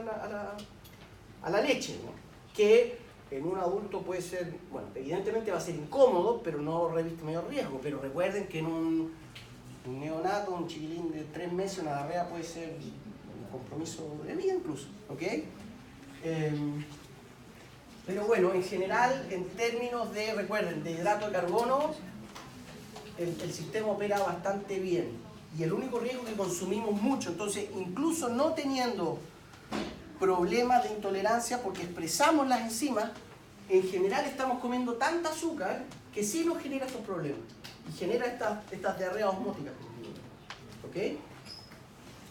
[SPEAKER 1] a la leche, ¿no?, que en un adulto puede ser, bueno, evidentemente va a ser incómodo, pero no reviste mayor riesgo. Pero recuerden que en un neonato, un chiquilín de 3 meses, una diarrea puede ser un compromiso de vida incluso, ¿ok? Pero bueno, en general, en términos de, recuerden, de hidrato de carbono, el sistema opera bastante bien. Y el único riesgo es que consumimos mucho. Entonces, incluso no teniendo problemas de intolerancia porque expresamos las enzimas, en general estamos comiendo tanta azúcar que sí nos genera estos problemas y genera estas diarreas osmóticas, ¿ok?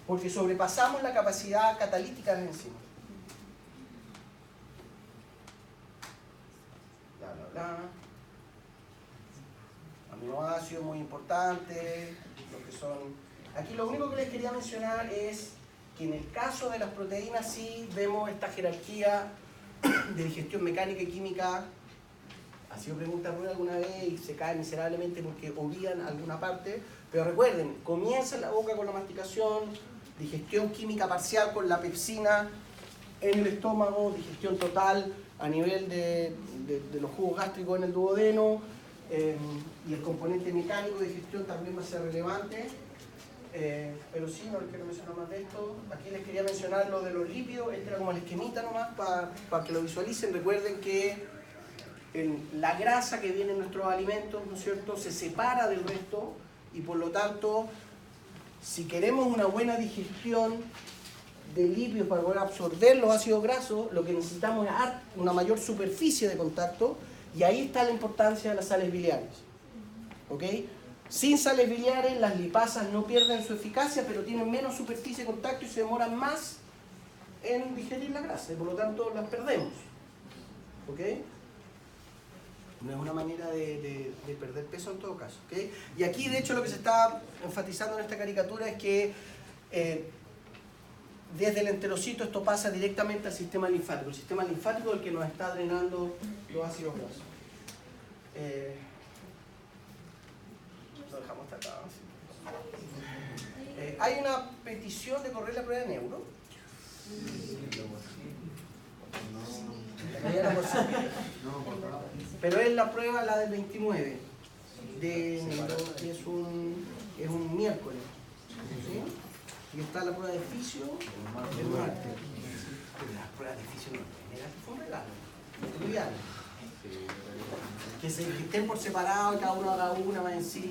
[SPEAKER 1] Porque sobrepasamos la capacidad catalítica de las enzimas. Bla, bla, bla. Aminoácidos muy importantes, lo que son... Aquí lo único que les quería mencionar es que en el caso de las proteínas sí vemos esta jerarquía de digestión mecánica y química. Ha sido pregunta alguna vez y se cae miserablemente porque obvian alguna parte, pero recuerden, comienza en la boca con la masticación, digestión química parcial con la pepsina en el estómago, digestión total a nivel de los jugos gástricos en el duodeno, y el componente mecánico de digestión también va a ser relevante. Pero sí, no les quiero mencionar más de esto. Aquí les quería mencionar lo de los lípidos. Este era como el esquemita nomás para que lo visualicen. Recuerden que la grasa que viene en nuestros alimentos, ¿no es cierto?, se separa del resto y por lo tanto, si queremos una buena digestión de lípidos para poder absorber los ácidos grasos, lo que necesitamos es una mayor superficie de contacto y ahí está la importancia de las sales biliares, ¿ok? Sin sales biliares, las lipasas no pierden su eficacia, pero tienen menos superficie de contacto y se demoran más en digerir la grasa, y por lo tanto las perdemos. ¿Ok? No es una manera de perder peso en todo caso. ¿Ok? Y aquí, de hecho, lo que se está enfatizando en esta caricatura es que desde el enterocito esto pasa directamente al sistema linfático. El sistema linfático es el que nos está drenando los ácidos grasos. Lo dejamos hasta acá. Hay una petición de correr la prueba de neuro. Pero es la prueba, la del 29 de enero, que es un miércoles. ¿Sí? Y está la prueba de fisio el martes. Las pruebas de fisio no fue un regalo. Que estén por separado, cada uno haga una, va en sí.